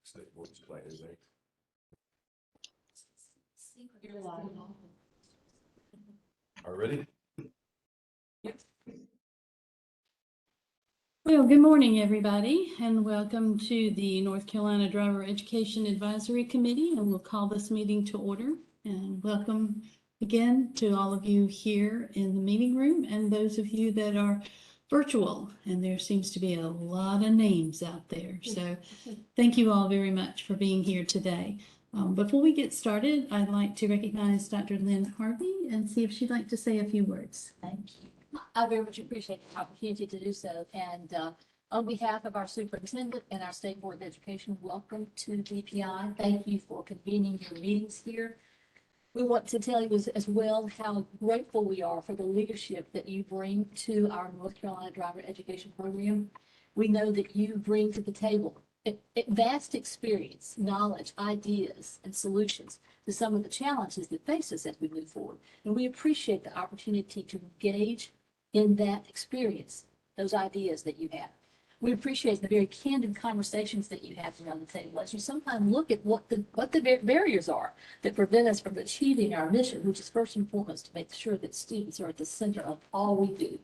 State board display is there. You're live. Are we ready? Well, good morning, everybody, and welcome to the North Carolina Driver Education Advisory Committee, and we'll call this meeting to order. And welcome again to all of you here in the meeting room and those of you that are virtual. And there seems to be a lot of names out there. So thank you all very much for being here today. Before we get started, I'd like to recognize Dr. Lynn Harvey and see if she'd like to say a few words. Thank you. I very much appreciate the opportunity to do so. And on behalf of our superintendent and our State Board of Education, welcome to DPI. Thank you for convening your meetings here. We want to tell you as well how grateful we are for the leadership that you bring to our North Carolina Driver Education Program. We know that you bring to the table vast experience, knowledge, ideas, and solutions to some of the challenges that face us as we move forward. And we appreciate the opportunity to engage in that experience, those ideas that you have. We appreciate the very candid conversations that you have around the table as you sometimes look at what the barriers are that prevent us from achieving our mission, which is first and foremost to make sure that students are at the center of all we do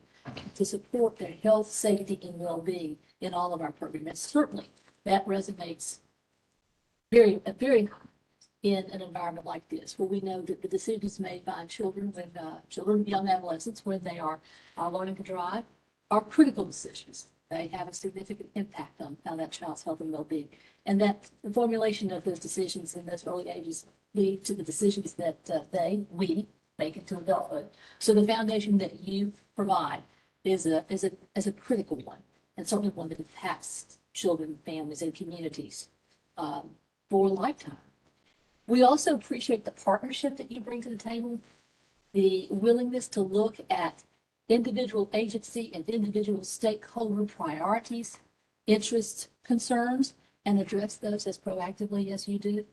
to support their health, safety, and well-being in all of our programs. And certainly, that resonates very in an environment like this, where we know that the decisions made by children, young adolescents, when they are learning to drive, are critical decisions. They have a significant impact on how that child's health and well-being. And that the formulation of those decisions in those early ages lead to the decisions that we make into adulthood. So the foundation that you provide is a critical one, and certainly one that impacts children, families, and communities for a lifetime. We also appreciate the partnership that you bring to the table, the willingness to look at individual agency and individual stakeholder priorities, interests, concerns, and address those as proactively as you do.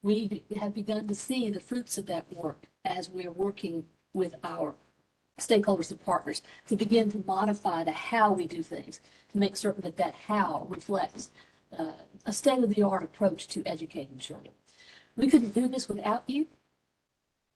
We have begun to see the fruits of that work as we're working with our stakeholders and partners to begin to modify the how we do things, to make certain that that how reflects a state-of-the-art approach to educating children. We couldn't do this without you.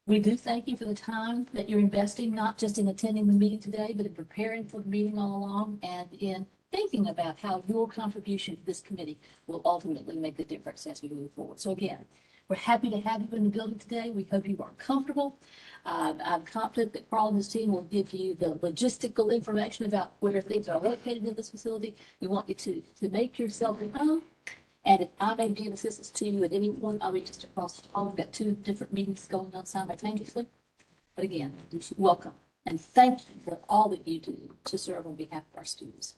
We do thank you for the time that you're investing, not just in attending the meeting today, but in preparing for the meeting all along and in thinking about how your contribution to this committee will ultimately make the difference as we move forward. So again, we're happy to have you in the building today. We hope you are comfortable. I'm confident that Carl and his team will give you the logistical information about where things are located in this facility. We want you to make yourself at home. And if I may be of assistance to you at any point, I'll be just across the hall. We've got 2 different meetings going on simultaneously. But again, welcome and thank you for all that you do to serve on behalf of our students.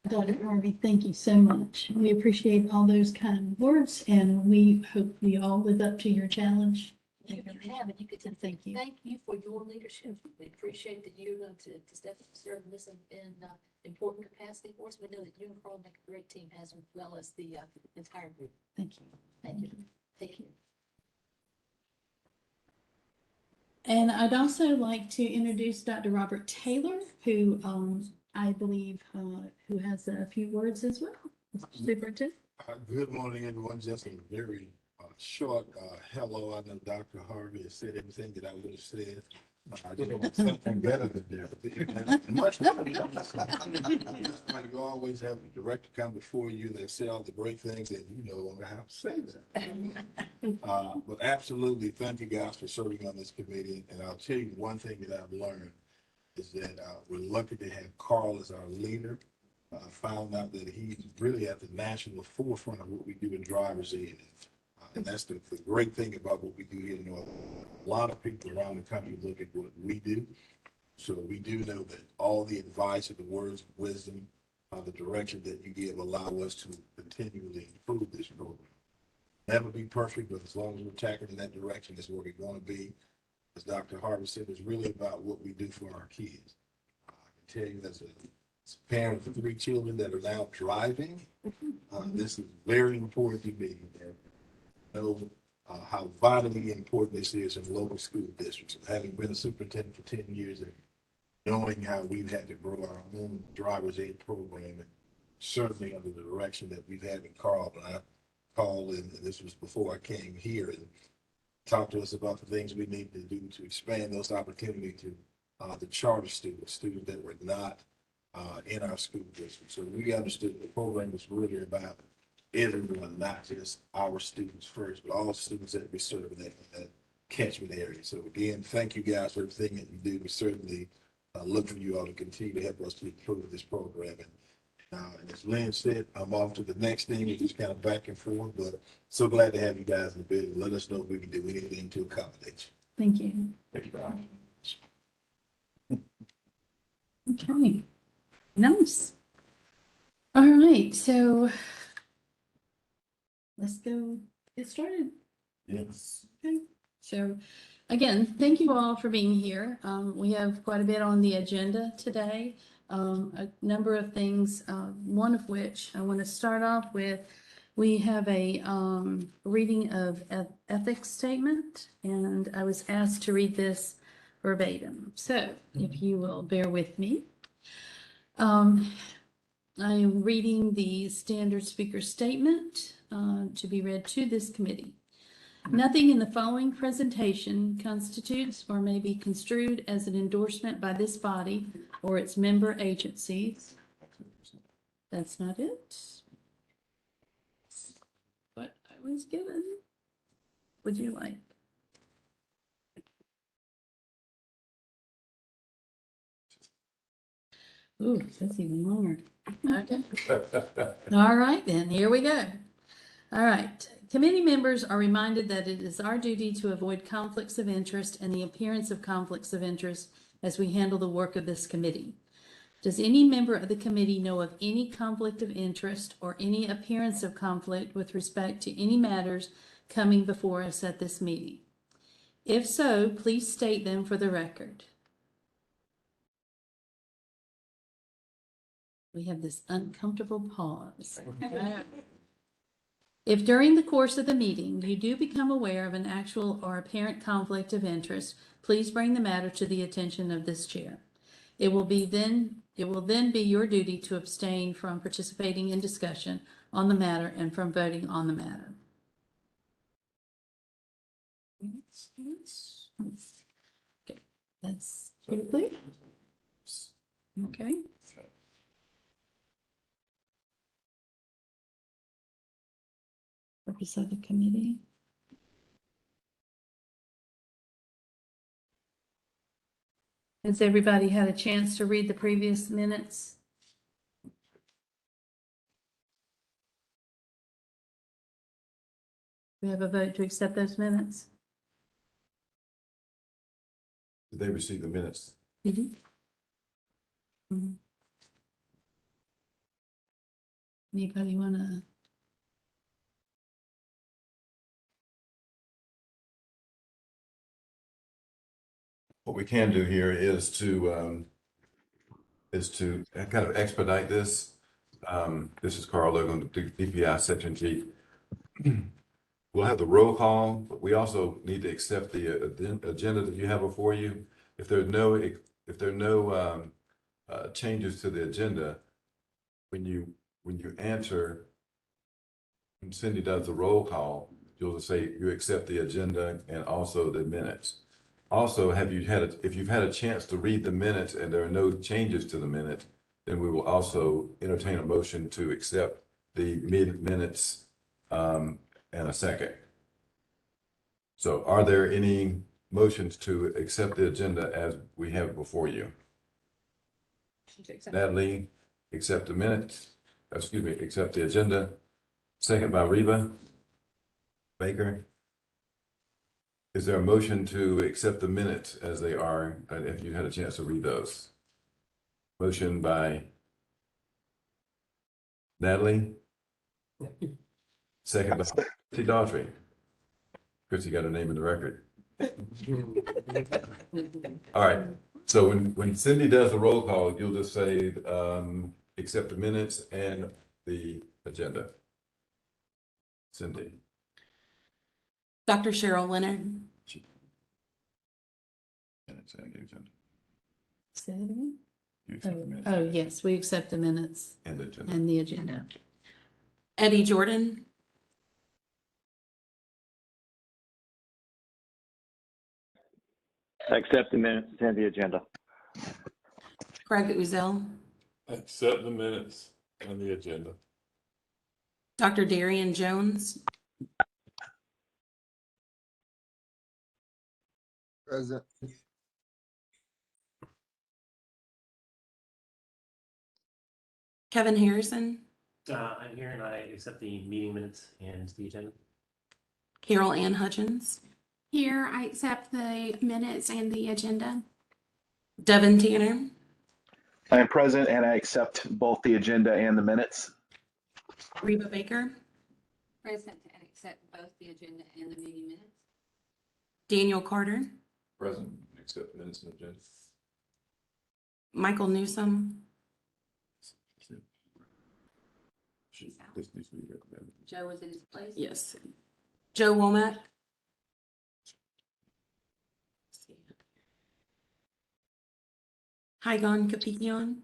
Dr. Harvey, thank you so much. We appreciate all those kind words, and we hope we all live up to your challenge. You have, and you get to Thank you. Thank you for your leadership. We appreciate that you're going to step up and serve in this in important capacity for us. We know that you and Carl make a great team, as well as the entire group. Thank you. Thank you. Thank you. And I'd also like to introduce Dr. Robert Taylor, who I believe who has a few words as well. Superintendent. Good morning, everyone. Just a very short hello. I know Dr. Harvey has said everything that I would have said. I just want something better than that. Much better than that. You always have a director come before you that say all the great things that you no longer have to say that. But absolutely, thank you guys for serving on this committee. And I'll tell you one thing that I've learned is that we're lucky to have Carl as our leader. I found out that he's really at the national forefront of what we do in driver's ed. And that's the great thing about what we do here in North. A lot of people around the country look at what we do. So we do know that all the advice and the words of wisdom, the direction that you give allow us to continually improve this program. Never be perfect, but as long as we're tackling in that direction, that's where we're going to be. As Dr. Harvey said, it's really about what we do for our kids. I can tell you as a parent of 3 children that are now driving, this is very important to me. Know how vitally important this is in local school districts. Having been a superintendent for 10 years and knowing how we've had to grow our own driver's aid program, and certainly under the direction that we've had in Carl, and I called in, and this was before I came here, and talked to us about the things we need to do to expand those opportunities to the charter students that were not in our school district. So we understood the program was really about everyone, not just our students first, but all students that we serve in that catchment area. So again, thank you guys for everything that you do. We certainly look for you all to continue to help us to improve this program. And as Lynn said, I'm off to the next thing. We're just kind of back and forth, but so glad to have you guys in the building. Let us know if we can do anything to accommodate you. Thank you. Thank you, Brian. Okay, nice. All right, so let's go get started. Yes. Okay, so again, thank you all for being here. We have quite a bit on the agenda today. A number of things, one of which I want to start off with. We have a reading of ethics statement, and I was asked to read this verbatim. So if you will bear with me. I am reading the standard speaker statement to be read to this committee. Nothing in the following presentation constitutes or may be construed as an endorsement by this body or its member agencies. That's not it. What I was given. Would you like? Ooh, that's even longer. Okay. All right, then, here we go. All right. Committee members are reminded that it is our duty to avoid conflicts of interest and the appearance of conflicts of interest as we handle the work of this committee. Does any member of the committee know of any conflict of interest or any appearance of conflict with respect to any matters coming before us at this meeting? If so, please state them for the record. We have this uncomfortable pause. If during the course of the meeting you do become aware of an actual or apparent conflict of interest, please bring the matter to the attention of this chair. It will then be your duty to abstain from participating in discussion on the matter and from voting on the matter. Okay, that's pretty clear. Okay. Purpose of the committee. Has everybody had a chance to read the previous minutes? We have a vote to accept those minutes? Did they receive the minutes? Mm-hmm. Mm-hmm. Anybody want to? What we can do here is to kind of expedite this. This is Carl Logan, DPI Section G. We'll have the roll call, but we also need to accept the agenda that you have before you. If there are no changes to the agenda, when you answer, when Cindy does the roll call, you'll say you accept the agenda and also the minutes. Also, if you've had a chance to read the minutes and there are no changes to the minutes, then we will also entertain a motion to accept the minutes and a second. So are there any motions to accept the agenda as we have it before you? Natalie, accept the minutes, accept the agenda. Second by Reba Baker. Is there a motion to accept the minutes as they are, if you had a chance to read those? Motion by Natalie. Second by Chrissy Daughtry. Chrissy got her name in the record. All right, so when Cindy does the roll call, you'll just say, accept the minutes and the agenda. Cindy. Dr. Cheryl Leonard. Minutes and the agenda. Say it again. You accept the minutes Oh, yes, we accept the minutes and the agenda. and the agenda. Eddie Jordan, Accept the minutes and the agenda. Craig Uzel, Accept the minutes and the agenda. Dr. Darian Jones, Present. Kevin Harrison, I'm here and I accept the meeting minutes and the agenda. Carol Ann Hutchins, Here, I accept the minutes and the agenda. Devin Tanner, I am present and I accept both the agenda and the minutes. Reba Baker, Present and accept both the agenda and the meeting minutes. Daniel Carter, Present, accept minutes and agenda. Michael Newsom, This needs to be recommended. Joe was in his place. yes, Joe Womack, Hygon Kapikian,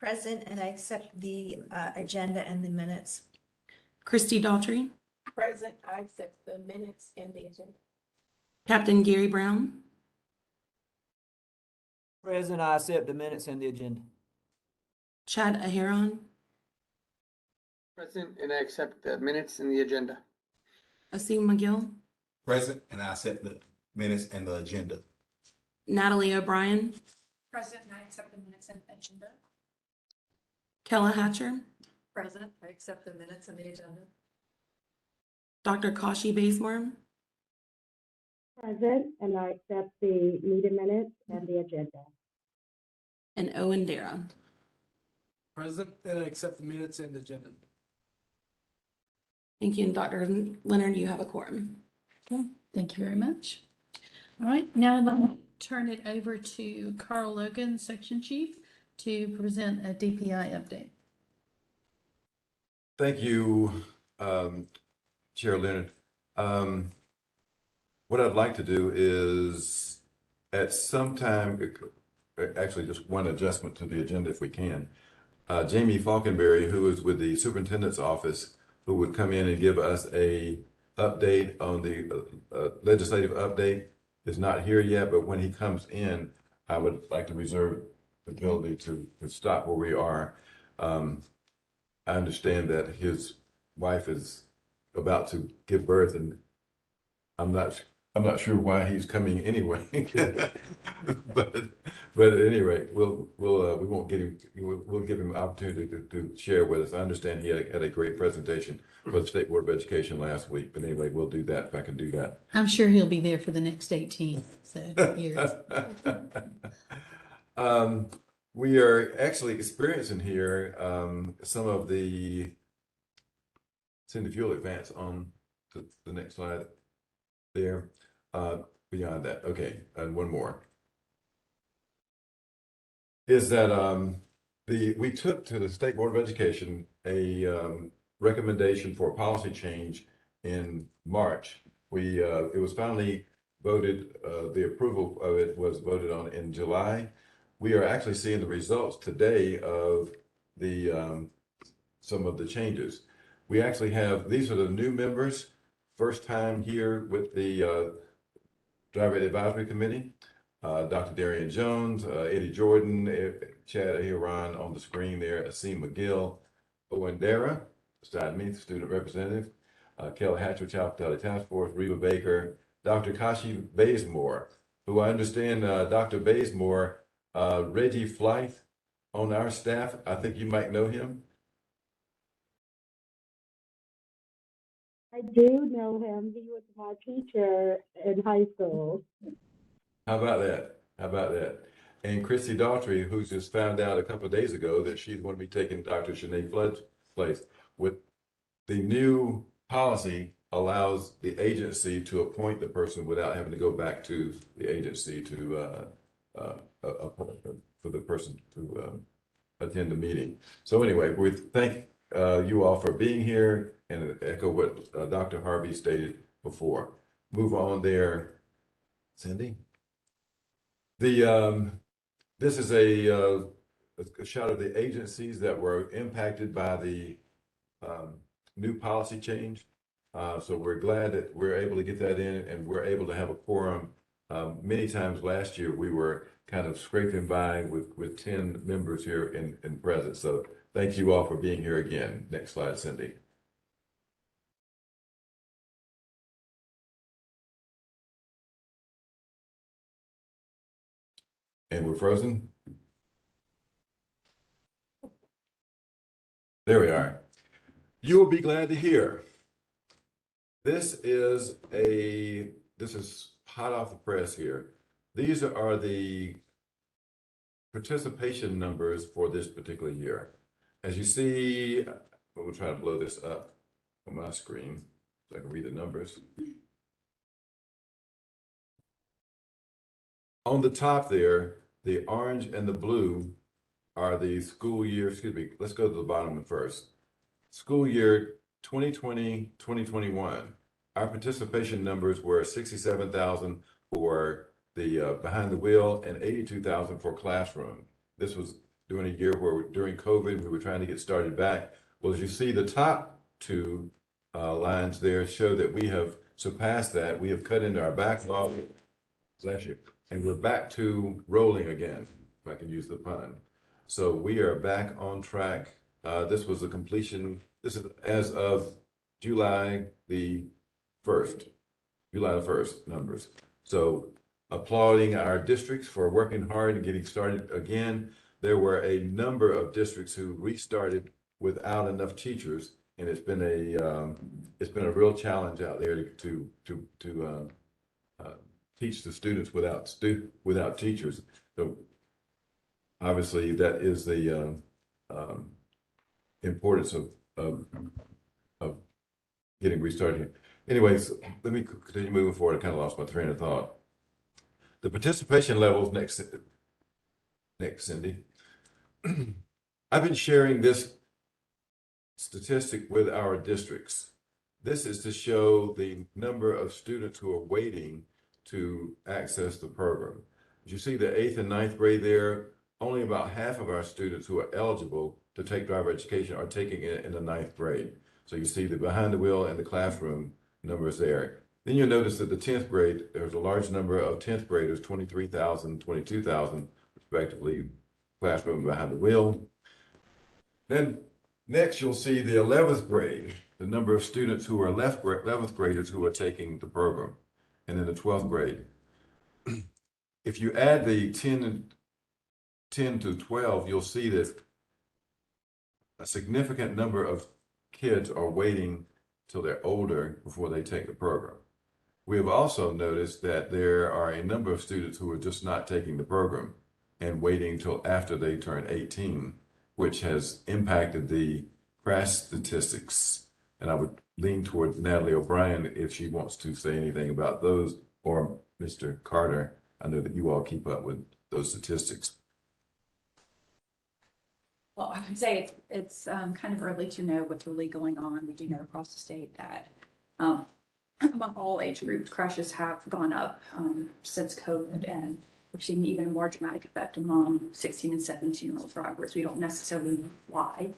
Present, and I accept the agenda and the minutes. Christy Daughtry, Present, I accept the minutes and the agenda. Captain Gary Brown, Present, I accept the minutes and the agenda. Chad Aharon, Present, and I accept the minutes and the agenda. Asim McGill, Present, and I accept the minutes and the agenda. Natalie O'Brien, Present, and I accept the minutes and agenda. Kella Hatcher, Present, I accept the minutes and the agenda. Dr. Kashi Bazemore, Present, and I accept the meeting minutes and the agenda. and Owen Dara. Present, and I accept the minutes and the agenda. Thank you, and Dr. Leonard, you have a quorum. Okay, thank you very much. All right, now let me turn it over to Carl Logan, Section Chief, to present a DPI update. Thank you, Chair Leonard. What I'd like to do is at some time, actually just one adjustment to the agenda if we can. Jamie Falconberry, who is with the superintendent's office, who would come in and give us a update on the legislative update, is not here yet, but when he comes in, I would like to reserve the ability to stop where we are. I understand that his wife is about to give birth, and I'm not sure why he's coming anyway. But at any rate, we won't get him. We'll give him an opportunity to share with us. I understand he had a great presentation for the State Board of Education last week. But anyway, we'll do that if I can do that. I'm sure he'll be there for the next 18 years. We are actually experiencing here some of the, Cindy, if you'll advance on to the next slide there. Beyond that, okay, and one more. Is that we took to the State Board of Education a recommendation for policy change in March. It was finally voted, the approval of it was voted on in July. We are actually seeing the results today of the some of the changes. We actually have, these are the new members, first time here with the Driver Advisory Committee. Dr. Darian Jones, Eddie Jordan, Chad Aharon on the screen there, Asim McGill, Owen Dara, beside me, student representative, Kelly Hatcher, Child Fidelity Task Force, Reba Baker, Dr. Kashi Bazemore, who I understand, Dr. Bazemore, Reggie Flythe on our staff. I think you might know him. I do know him. He was my teacher in high school. How about that? How about that? And Christy Daughtry, who just found out a couple of days ago that she's going to be taking Dr. Sinead Flood's place. With the new policy allows the agency to appoint the person without having to go back to the agency to for the person to attend the meeting. So anyway, we thank you all for being here and echo what Dr. Harvey stated before. Move on there, Cindy. This is a a shout of the agencies that were impacted by the new policy change. So we're glad that we're able to get that in and we're able to have a quorum. Many times last year, we were kind of scraping by with 10 members here in presence. So thank you all for being here again. Next slide, Cindy. And we're frozen. There we are. You will be glad to hear. This is hot off the press here. These are the participation numbers for this particular year. As you see, we'll try to blow this up on my screen so I can read the numbers. On the top there, the orange and the blue are the school year, excuse me, let's go to the bottom first. School year 2020, 2021. Our participation numbers were 67,000 for the behind the wheel and 82,000 for classroom. This was during a year where during COVID, we were trying to get started back. Well, as you see, the top two lines there show that we have surpassed that. We have cut into our backlog last year, and we're back to rolling again, if I can use the pun. So we are back on track. This was a completion. This is as of July the 1st numbers. So applauding our districts for working hard and getting started again. There were a number of districts who restarted without enough teachers, and it's been a real challenge out there to teach the students without teachers. So obviously that is the importance of getting restarted here. Anyways, let me continue moving forward. I kind of lost my train of thought. The participation levels next, Cindy. I've been sharing this statistic with our districts. This is to show the number of students who are waiting to access the program. As you see the 8th and 9th grade there, only about half of our students who are eligible to take driver education are taking it in the 9th grade. So you see the behind the wheel and the classroom numbers there. Then you'll notice that the 10th grade, there's a large number of 10th graders, 23,000, 22,000, respectively, classroom behind the wheel. Then next you'll see the 11th grade, the number of students who are 11th graders who are taking the program. And then the 12th grade. If you add the 10 to 12, you'll see that a significant number of kids are waiting till they're older before they take the program. We have also noticed that there are a number of students who are just not taking the program and waiting till after they turn 18, which has impacted the crash statistics. And I would lean toward Natalie O'Brien if she wants to say anything about those, or Mr. Carter. I know that you all keep up with those statistics. Well, I would say it's kind of early to know what's really going on. We do know across the state that among all age groups, crashes have gone up since COVID, and we're seeing even more dramatic effect among 16 and 17-year-old drivers. We don't necessarily know why.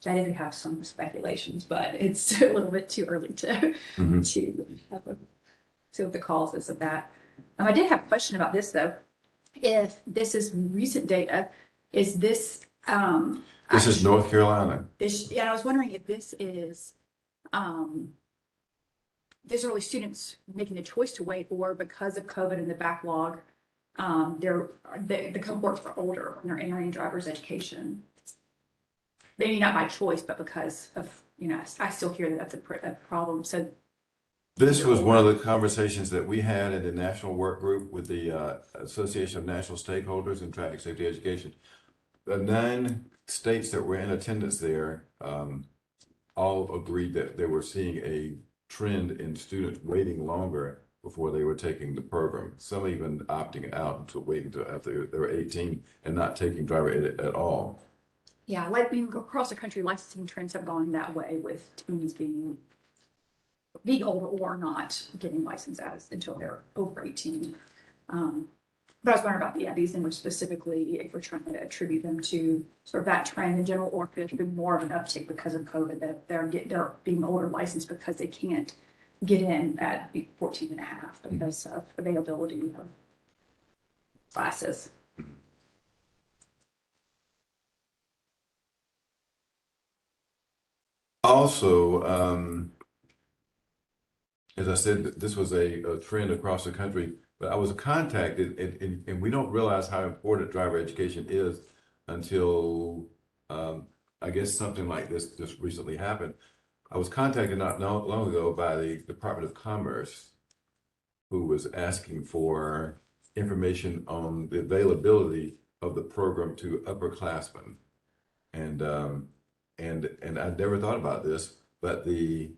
I do have some speculations, but it's a little bit too early to have see what the causes of that. I did have a question about this though. If this is recent data, is this this is North Carolina. I was wondering if this is these early students making the choice to wait, or because of COVID and the backlog, the cohorts are older and they're entering driver's education. Maybe not by choice, but because of, I still hear that that's a problem. So this was one of the conversations that we had in the national work group with the Association of National Stakeholders in Traffic Safety Education. The 9 states that were in attendance there all agreed that they were seeing a trend in students waiting longer before they were taking the program. Some even opting out until waiting until after they were 18 and not taking driver ed at all. Yeah, like we go across the country, licensing trends have gone that way, with teens being older or not getting licensed until they're over 18. But But I was wondering about these numbers specifically, if we're trying to attribute them to sort of that trend in general, or if there's been more of an uptick because of COVID, that they're being older licensed because they can't get in at 14 and a half because of availability of classes. Also, as I said, this was a trend across the country, but I was contacted, and we don't realize how important driver education is until I guess something like this just recently happened. I was contacted not long ago by the Department of Commerce, who was asking for information on the availability of the program to upperclassmen. And I never thought about this, but they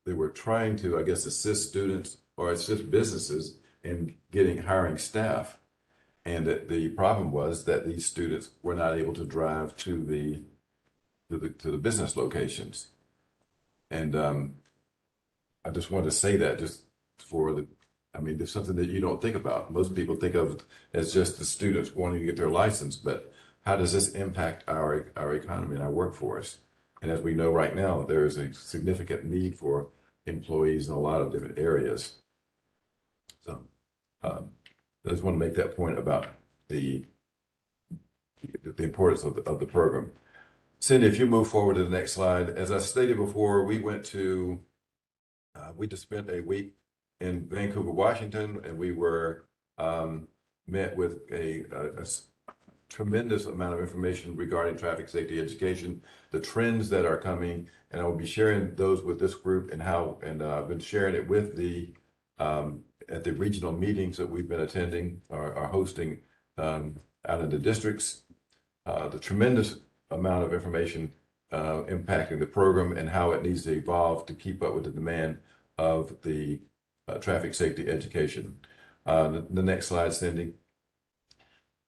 were trying to, I guess, assist students or assist businesses in hiring staff. And the problem was that these students were not able to drive to the business locations. And I just wanted to say that just I mean, there's something that you don't think about. Most people think of as just the students wanting to get their license, but how does this impact our economy and our workforce? And as we know right now, there is a significant need for employees in a lot of different areas. So I just want to make that point about the importance of the program. Cindy, if you move forward to the next slide, as I stated before, we just spent a week in Vancouver, Washington, and we were met with a tremendous amount of information regarding traffic safety education, the trends that are coming, and I will be sharing those with this group and I've been sharing it with at the regional meetings that we've been attending or hosting out in the districts. The tremendous amount of information impacting the program and how it needs to evolve to keep up with the demand of the traffic safety education. The next slide, Cindy.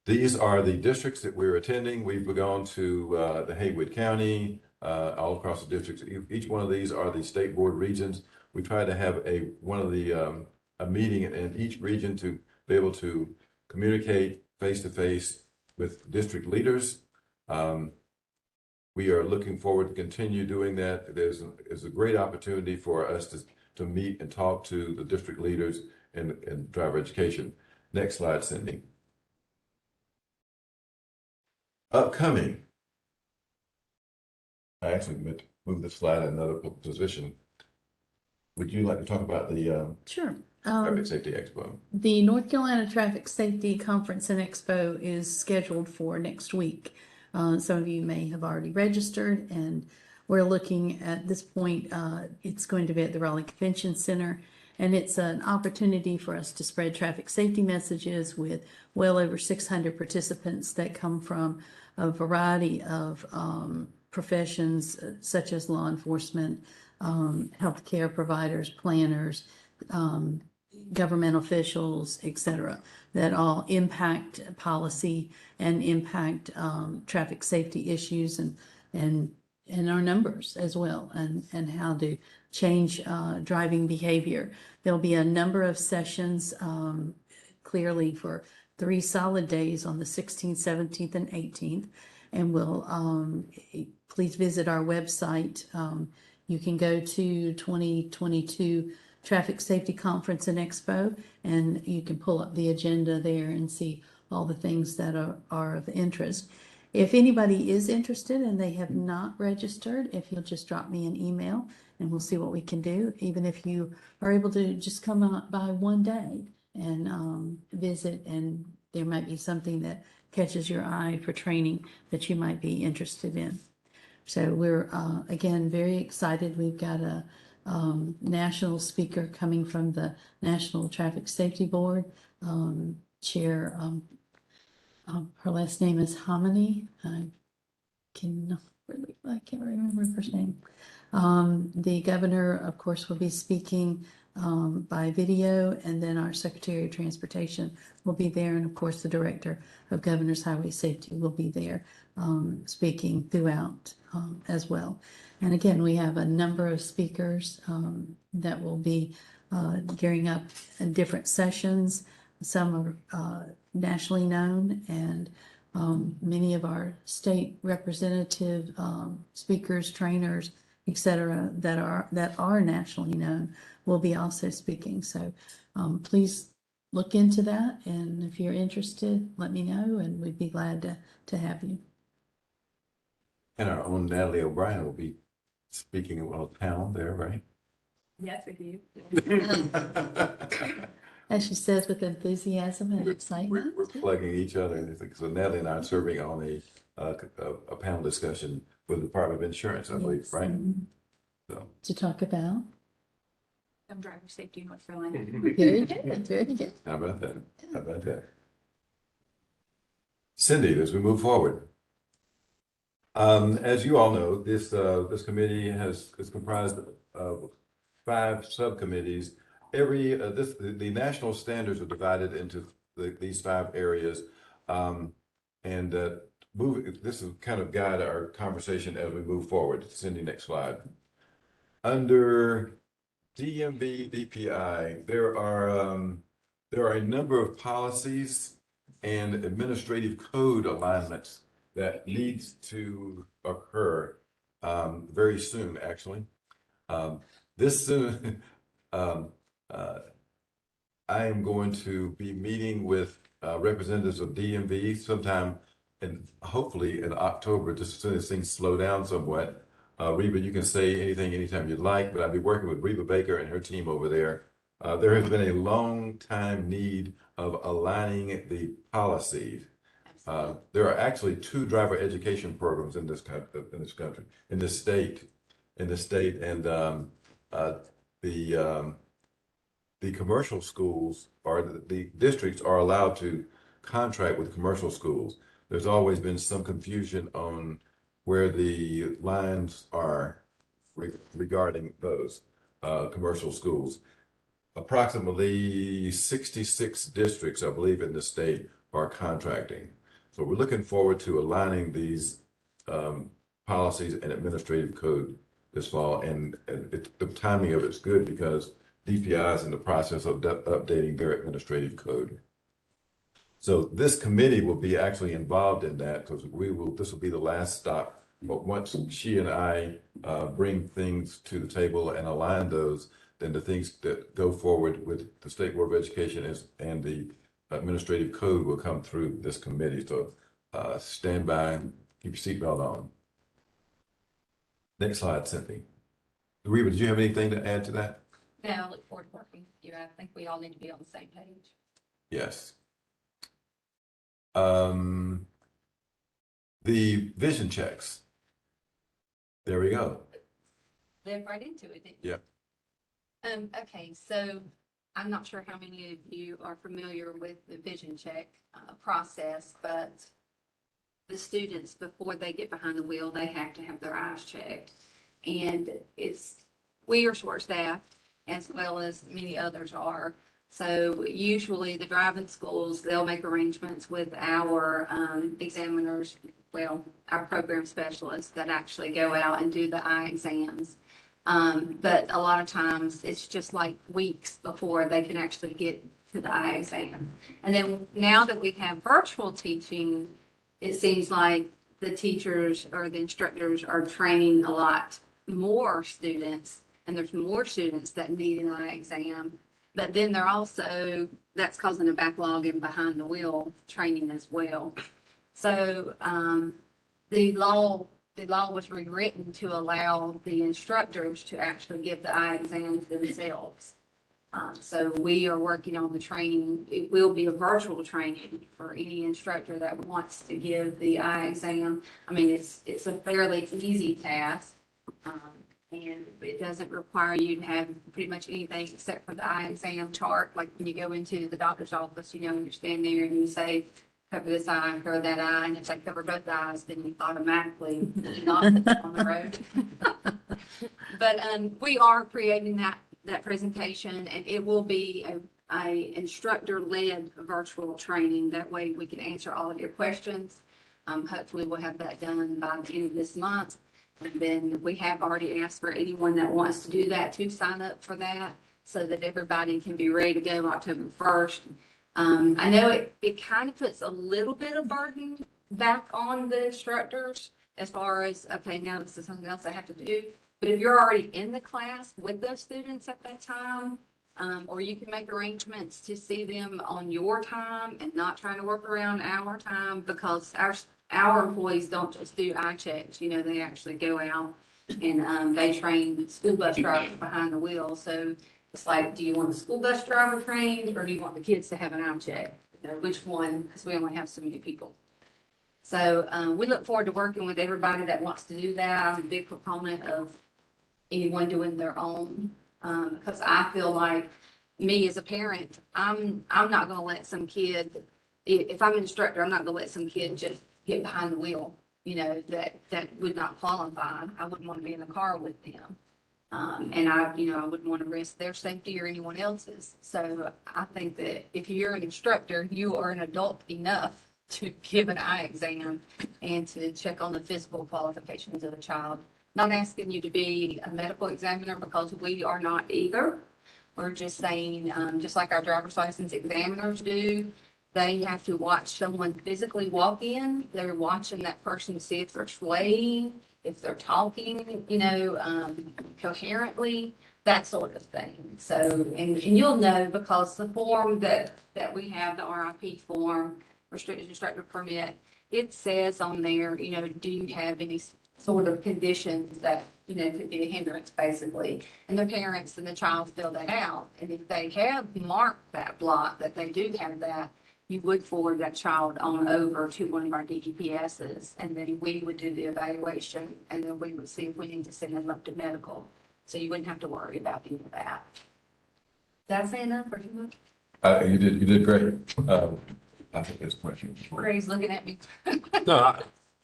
These are the districts that we're attending. We've gone to the Haywood County, all across the districts. Each one of these are the state board regions. We try to have a meeting in each region to be able to communicate face-to-face with district leaders. We are looking forward to continue doing that. There's a great opportunity for us to meet and talk to the district leaders in driver education. Next slide, Cindy. Upcoming. I actually meant to move the slide in another position. Would you like to talk about the Sure. Traffic Safety Expo? The North Carolina Traffic Safety Conference and Expo is scheduled for next week. Some of you may have already registered, and we're looking at this point, it's going to be at the Raleigh Convention Center, and it's an opportunity for us to spread traffic safety messages with well over 600 participants that come from a variety of professions such as law enforcement, healthcare providers, planners, government officials, etc., that all impact policy and impact traffic safety issues and our numbers as well, and how to change driving behavior. There'll be a number of sessions, clearly for 3 solid days on the 16th, 17th, and 18th. And we'll please visit our website. You can go to 2022 Traffic Safety Conference and Expo, and you can pull up the agenda there and see all the things that are of interest. If anybody is interested and they have not registered, if you'll just drop me an email and we'll see what we can do, even if you are able to just come out by one day and visit, and there might be something that catches your eye for training that you might be interested in. So we're, again, very excited. We've got a national speaker coming from the National Traffic Safety Board, Chair, her last name is Hominy. I can't remember her first name. The governor, of course, will be speaking by video, and then our Secretary of Transportation will be there, and of course the Director of Governor's Highway Safety will be there speaking throughout as well. And again, we have a number of speakers that will be gearing up in different sessions. some are nationally known, and many of our state representative speakers, trainers, et cetera, that are nationally known will be also speaking. So please look into that, and if you're interested, let me know, and we'd be glad to have you. And our own Natalie O'Brien will be speaking in a town there, right? Yes, we do. As she says, with enthusiasm and We're excitement. plugging each other. And so Natalie and I are serving on a panel discussion with the Department of Insurance, I believe, Yes, right? mhm. So, To talk about. I'm driver safety in North Carolina. Very good, very good. how about that? How about that? Cindy, as we move forward. As you all know, this committee is comprised of 5 subcommittees. The national standards are divided into these 5 areas. And this will kind of guide our conversation as we move forward. Cindy, next slide. Under DMV DPI, there are a number of policies and administrative code alignments that needs to occur very soon, actually. This soon, I am going to be meeting with representatives of DMV sometime hopefully in October, just as soon as things slow down somewhat. Reba, you can say anything anytime you'd like, but I'll be working with Reba Baker and her team over there. There has been a long time need of aligning the policies. There are actually 2 driver education programs in this country, in this state, and the commercial schools or the districts are allowed to contract with commercial schools. There's always been some confusion on where the lines are regarding those commercial schools. Approximately 66 districts, I believe, in the state are contracting. So we're looking forward to aligning these policies and administrative code this fall. And the timing of it's good because DPI is in the process of updating their administrative code. So this committee will be actually involved in that because this will be the last stop. But once she and I bring things to the table and align those, then the things that go forward with the State Board of Education and the administrative code will come through this committee. So stand by, keep your seatbelt on. Next slide, Cynthia. Reba, did you have anything to add to that? No, I look forward to working with you. I think we all need to be on the same page. Yes. The vision checks. There we go. Live right into it, didn't you? Yep. Okay, so I'm not sure how many of you are familiar with the vision check process, but the students, before they get behind the wheel, they have to have their eyes checked. And we are short-staffed as well as many others are. So usually the driving schools, they'll make arrangements with our examiners, well, our program specialists that actually go out and do the eye exams. But a lot of times it's just like weeks before they can actually get to the eye exam. And then now that we have virtual teaching, it seems like the teachers or the instructors are training a lot more students, and there's more students that need an eye exam. But then that's causing a backlog in behind the wheel training as well. So the law was rewritten to allow the instructors to actually give the eye exams themselves. So we are working on the training. It will be a virtual training for any instructor that wants to give the eye exam. I mean, it's a fairly easy task. And it doesn't require you to have pretty much anything except for the eye exam chart. Like when you go into the doctor's office, you stand there and you say, cover this eye, cover that eye, and if they cover both eyes, then you automatically not on the road. But we are creating that presentation, and it will be a instructor-led virtual training. That way we can answer all of your questions. Hopefully we'll have that done by the end of this month. And then we have already asked for anyone that wants to do that to sign up for that so that everybody can be ready to go October 1st. I know it kind of puts a little bit of burden back on the instructors as far as, okay, now this is something else I have to do. But if you're already in the class with those students at that time, or you can make arrangements to see them on your time and not trying to work around our time, because our employees don't just do eye checks, they actually go out and they train school bus drivers behind the wheel. So it's like, do you want the school bus driver trained, or do you want the kids to have an eye check? Which one? Because we only have so many people. So we look forward to working with everybody that wants to do that. I'm a big proponent of anyone doing their own, because I feel like me as a parent, I'm not going to let some kid, if I'm an instructor, I'm not going to let some kid just get behind the wheel, that would not qualify. I wouldn't want to be in the car with them. And I wouldn't want to risk their safety or anyone else's. So I think that if you're an instructor, you are an adult enough to give an eye exam and to check on the physical qualifications of the child. Not asking you to be a medical examiner, because we are not either. We're just saying, just like our driver's license examiners do, they have to watch someone physically walk in. They're watching that person to see if they're swaying, if they're talking, coherently, that sort of thing. So, and you'll know, because the form that we have, the RIP form, restricted instructor permit, it says on there, do you have any sort of conditions that, could be a hindrance, basically. And the parents and the child fill that out. And if they have marked that block, that they do have that, you would forward that child on over to one of our DEPSs, and then we would do the evaluation, and then we would see if we need to send them up to medical. So you wouldn't have to worry about any of that. Did I say enough, or you? You did great. I think this question. Gray's looking at me. No,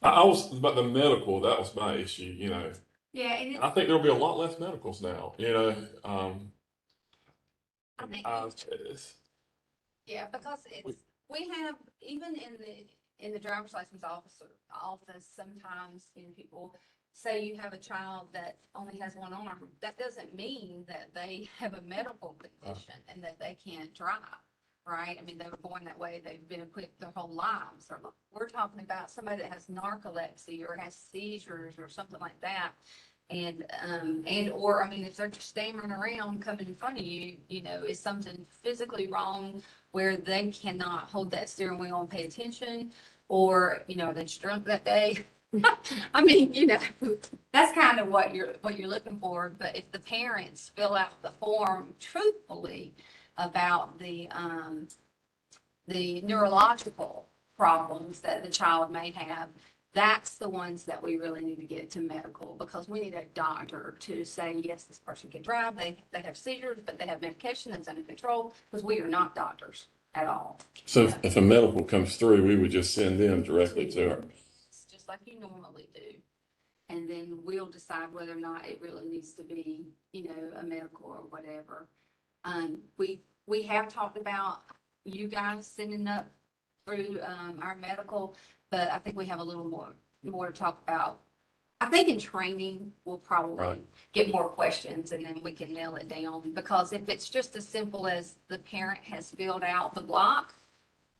I was about the medical. That was my issue, Yeah, and I think there'll be a lot less medicals now, I think, yeah, because we have, even in the driver's license office, sometimes, people say you have a child that only has one arm. That doesn't mean that they have a medical condition and that they can't drive, right? I mean, they were born that way. They've been equipped their whole lives. We're talking about somebody that has narcolepsy or has seizures or something like that. Or if they're just stammering around coming in front of you, is something physically wrong where they cannot hold that steering wheel and pay attention, or, they're just drunk that day. That's kind of what you're looking for. But if the parents fill out the form truthfully about the neurological problems that the child may have, that's the ones that we really need to get to medical, because we need a doctor to say, yes, this person can drive, they have seizures, but they have medication that's under control, because we are not doctors at all. So if a medical comes through, we would just send them directly to her. Just like you normally do. And then we'll decide whether or not it really needs to be, a medical or whatever. We have talked about you guys sending up through our medical, but I think we have a little more to talk about. I think in training, we'll probably get more questions, and then we can nail it down. Because if it's just as simple as the parent has filled out the block,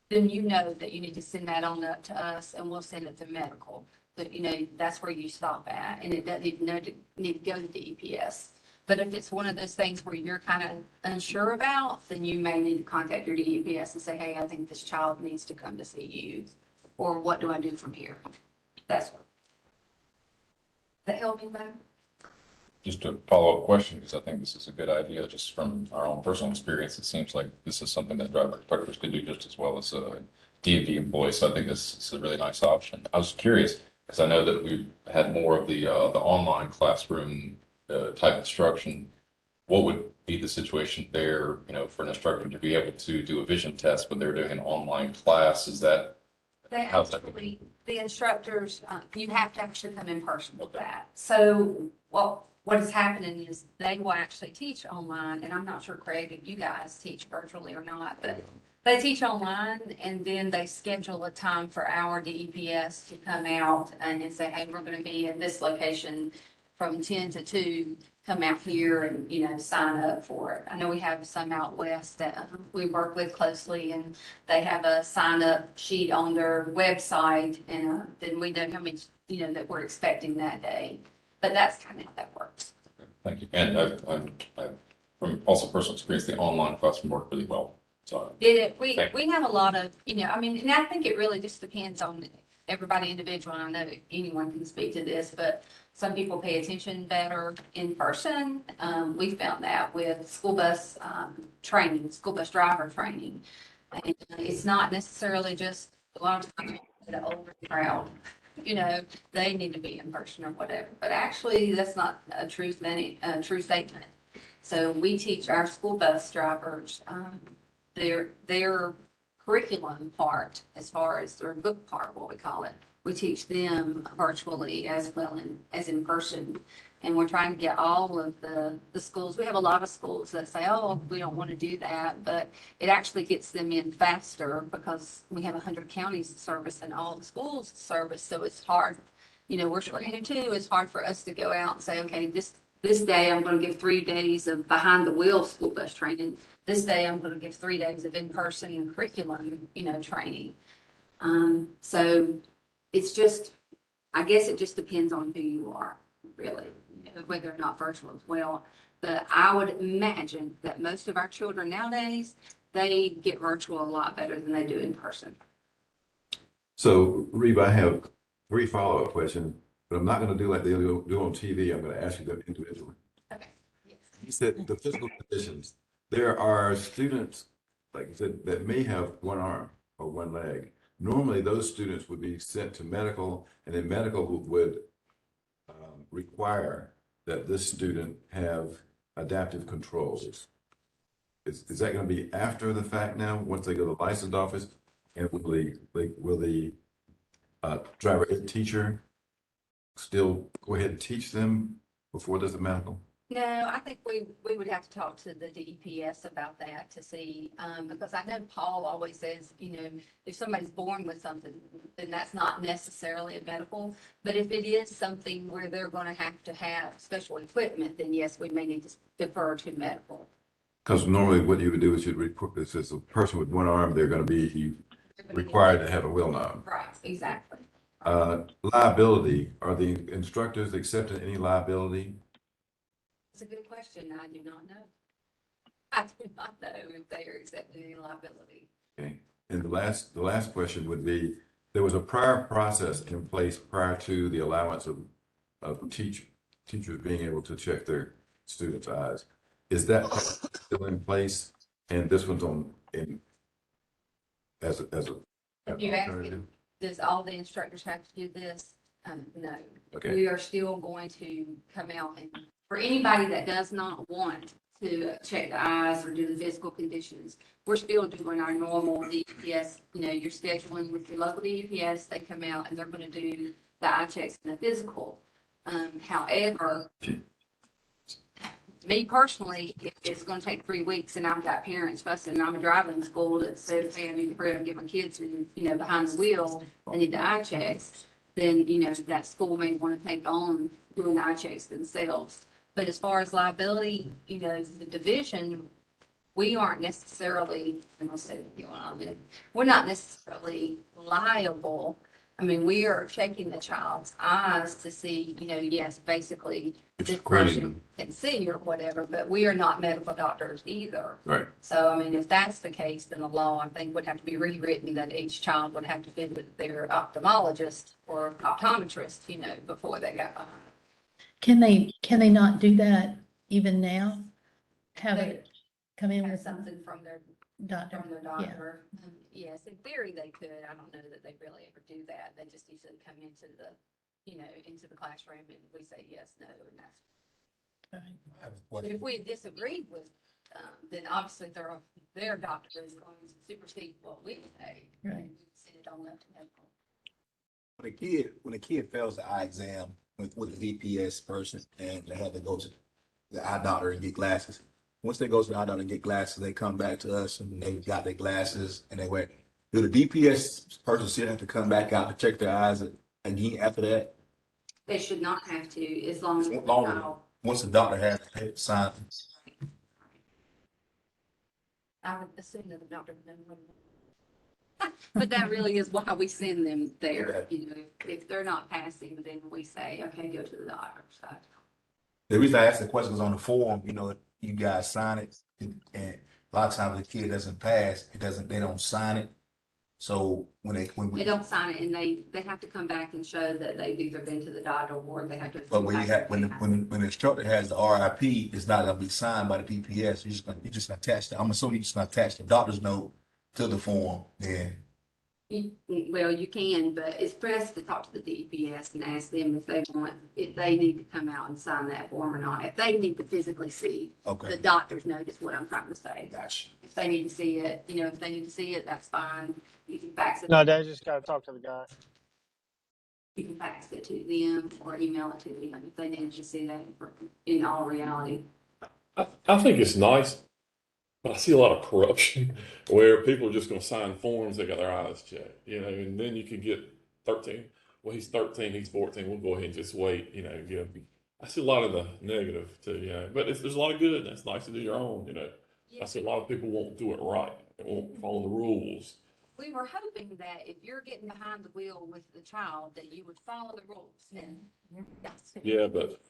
then that you need to send that on up to us, and we'll send it to medical. But, that's where you stop at, and it doesn't even need to go to DEPS. But if it's one of those things where you're kind of unsure about, then you may need to contact your DEPS and say, hey, I think this child needs to come to see you. Or what do I do from here? That's what. That help me, man? Just a follow-up question, because I think this is a good idea, just from our own personal experience. It seems like this is something that driver instructors could do just as well as DMV employees. So I think this is a really nice option. I was curious, because I know that we've had more of the online classroom type instruction. What would be the situation there, for an instructor to be able to do a vision test when they're doing an online class? Is that the instructors, you have to actually come in person with that. So what is happening is they will actually teach online, and I'm not sure, Craig, if you guys teach virtually or not, but they teach online, and then they schedule a time for our DEPS to come out and say, hey, we're going to be in this location from 10 to 2. come out here and, sign up for it. I know we have some out west that we work with closely, and they have a sign up sheet on their website, and then we know how many, that we're expecting that day. But that's kind of how that works. Thank you. And I've from also personal experience, the online classroom worked really well. So We have a lot of, and I think it really just depends on everybody individual. And I know anyone can speak to this, but some people pay attention better in person. We found that with school bus training, school bus driver training. And it's not necessarily just a lot of times the older crowd, they need to be in person or whatever. But actually, that's not a true statement. So we teach our school bus drivers their curriculum part, as far as their book part, what we call it. We teach them virtually as well as in person. And we're trying to get all of the schools. We have a lot of schools that say, oh, we don't want to do that, but it actually gets them in faster because we have 100 counties to service and all the schools to service. So it's hard, we're short-handed too. It's hard for us to go out and say, okay, this day I'm going to give 3 days of behind the wheel school bus training. This day I'm going to give 3 days of in-person curriculum, training. So it's just, I guess it just depends on who you are, really, whether or not virtual as well. But I would imagine that most of our children nowadays, they get virtual a lot better than they do in person. So, Reba, I have 3 follow-up questions, but I'm not going to do like they do on TV. I'm going to ask you them individually. Okay. Yes. You said the physical conditions. There are students, like you said, that may have one arm or one leg. Normally, those students would be sent to medical, and then medical would require that this student have adaptive controls. Is that going to be after the fact now, once they go to the licensed office? And will the driver ed teacher still go ahead and teach them before there's a medical? No, I think we would have to talk to the DEPS about that to see, because I know Paul always says, if somebody's born with something, then that's not necessarily a medical. But if it is something where they're going to have special equipment, then yes, we may need to defer to medical. Because normally what you would do is you'd report this as a person with one arm, they're going to be required to have a wheel knob. Right, exactly. Liability, are the instructors accepting any liability? It's a good question. I do not know. I do not know if they are accepting any liability. Okay. And the last question would be, there was a prior process in place prior to the allowance of teachers being able to check their students' eyes. Is that still in place? And this one's as If you ask me, does all the instructors have to do this? No. Okay. We are still going to come out, and for anybody that does not want to check the eyes or do the physical conditions, we're still doing our normal DPS. You're scheduling with your local DPS. They come out and they're going to do the eye checks and the physical. However, me personally, it's going to take 3 weeks, and I've got parents fussing, and I'm a driving school that says, hey, I need to hurry up and get my kids behind the wheel. They need the eye checks. Then, that school may want to take on doing the eye checks themselves. But as far as liability, the division, we aren't necessarily, we're not necessarily liable. I mean, we are checking the child's eyes to see, yes, basically this person can see or whatever, but we are not medical doctors either. Right. So, I mean, if that's the case, then the law, I think, would have to be rewritten that each child would have to visit their ophthalmologist or optometrist, before they got behind. Can they not do that even now? Have it come in Have with something from their doctor? doctor. Yes, in theory they could. I don't know that they really ever do that. They just usually come into the, into the classroom and we say yes, no, and that's. But if we disagreed with, then obviously their doctor is going to supersede what we say. Right. Send it on up to medical. When a kid fails the eye exam with a DPS person and they have to go to the eye doctor and get glasses. Once they go to the eye doctor and get glasses, they come back to us and they've got their glasses and they wear. Do the DPS person still have to come back out to check their eyes again after that? They should not have to, as long as the Long- child once the doctor has signed, I would assume that the doctor would know. But that really is why we send them there, you know, if they're not passing, then we say, okay, go to the doctor, so. the reason I asked the question is on the form, you know, you guys sign it, and a lot of times the kid doesn't pass, they don't sign it. So They don't sign it and they have to come back and show that they've either been to the doctor or they have to. But when you have, when the instructor has the RIP, it's not gonna be signed by the PPS, you just attach I'm assuming you just attach the doctor's note to the form, then. Well, you can, but it's best to talk to the DEPS and ask them if they need to come out and sign that form or not. If they need to physically see the doctor's note is what I'm trying to say. Gotcha. If they need to see it, you know, if they need to see it, that's fine. You can fax it. No, they just gotta talk to the guy. You can fax it to them or email it to them if they need to see that in all reality. I think it's nice, but I see a lot of corruption where people are just going to sign forms. They got their eyes checked, you know, and then you can get 13. Well, he's 13, he's 14. We'll go ahead and just wait, you know. I see a lot of the negative too, you know, but there's a lot of good. And it's nice to do your own, you know. I see a lot of people won't do it right. They won't follow the rules. We were hoping that if you're getting behind the wheel with the child, that you would follow the rules. Then, Yeah, but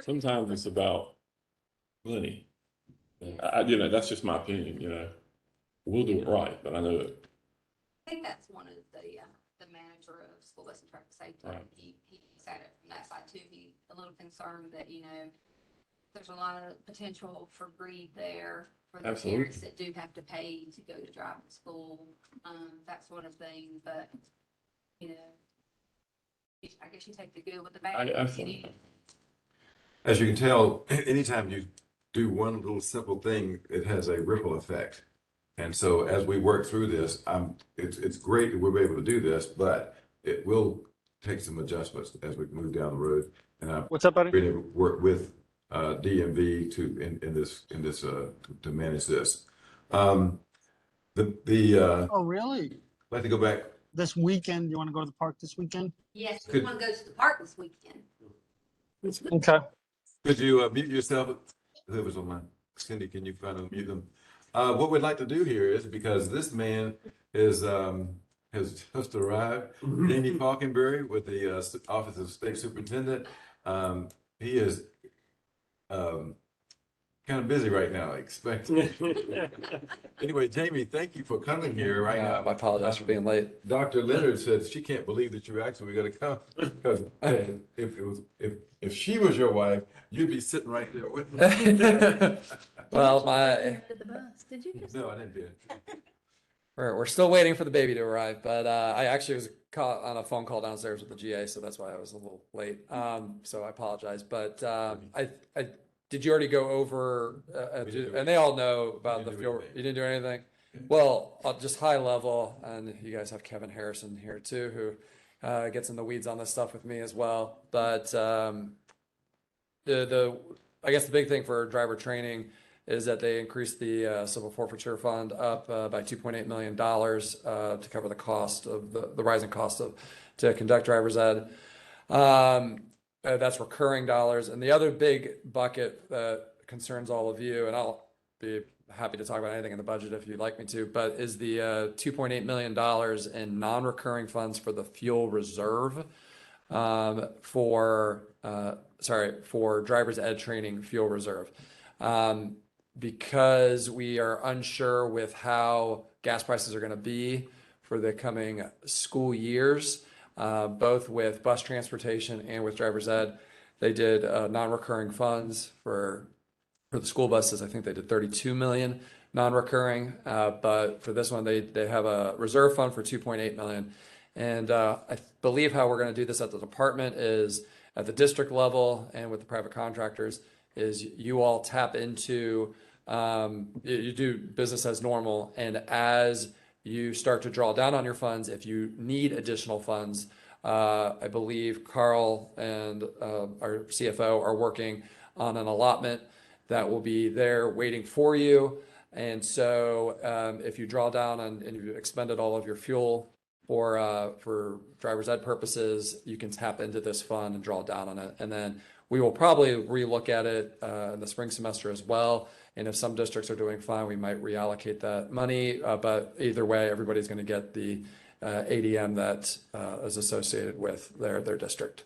sometimes it's about money. You know, that's just my opinion, you know. We'll do it right, but I know it. I think that's one of the manager of school bus and traffic safety. Right. He said it from that side too. He's a little concerned that, you know, there's a lot of potential for greed there for the parents that do have to pay to go to driving school, that sort of thing. But, you know, I guess you take the good with the bad. Absolutely. As you can tell, anytime you do one little simple thing, it has a ripple effect. And so as we work through this, it's great that we're able to do this, but it will take some adjustments as we move down the road. And What's up, buddy? Been able to work with DMV to manage this. Oh, really? I'd like to go back. This weekend, you want to go to the park this weekend? Yes, we want to go to the park this weekend. Okay. Could you mute yourself? Whoever's on my Cindy, can you find mute them? What we'd like to do here is, because this man is has just arrived, Jamie Falkenberry with the Office of State Superintendent. He is kind of busy right now, I expect. Anyway, Jamie, thank you for coming here right now. I apologize for being late. Dr. Leonard said she can't believe that you're actually going to come, because if she was your wife, you'd be sitting right there with me. Well, Did you just? No, I didn't do it. we're still waiting for the baby to arrive, but I actually was caught on a phone call downstairs with the GA, so that's why I was a little late. So I apologize, but I did you already go over? And they all know about the fuel. You didn't do anything. Well, just high level, and you guys have Kevin Harrison here too, who gets in the weeds on this stuff with me as well. But I guess the big thing for driver training is that they increased the civil forfeiture fund up by $2.8 million to cover the cost of the rising cost to conduct driver's ed. That's recurring dollars. And the other big bucket that concerns all of you, and I'll be happy to talk about anything in the budget if you'd like me to, but is the $2.8 million in non-recurring funds for the fuel reserve for driver's ed training fuel reserve. Because we are unsure with how gas prices are going to be for the coming school years, both with bus transportation and with driver's ed. They did non-recurring funds for the school buses. I think they did 32 million non-recurring, but for this one, they have a reserve fund for 2.8 million. And I believe how we're going to do this at the department is at the district level and with the private contractors is you all tap into, you do business as normal. And as you start to draw down on your funds, if you need additional funds, I believe Carl and our CFO are working on an allotment that will be there waiting for you. And so if you draw down and you've expended all of your fuel for driver's ed purposes, you can tap into this fund and draw down on it. And then We will probably relook at it in the spring semester as well. And if some districts are doing fine, we might reallocate that money. But either way, everybody's going to get the ADM that is associated with their district.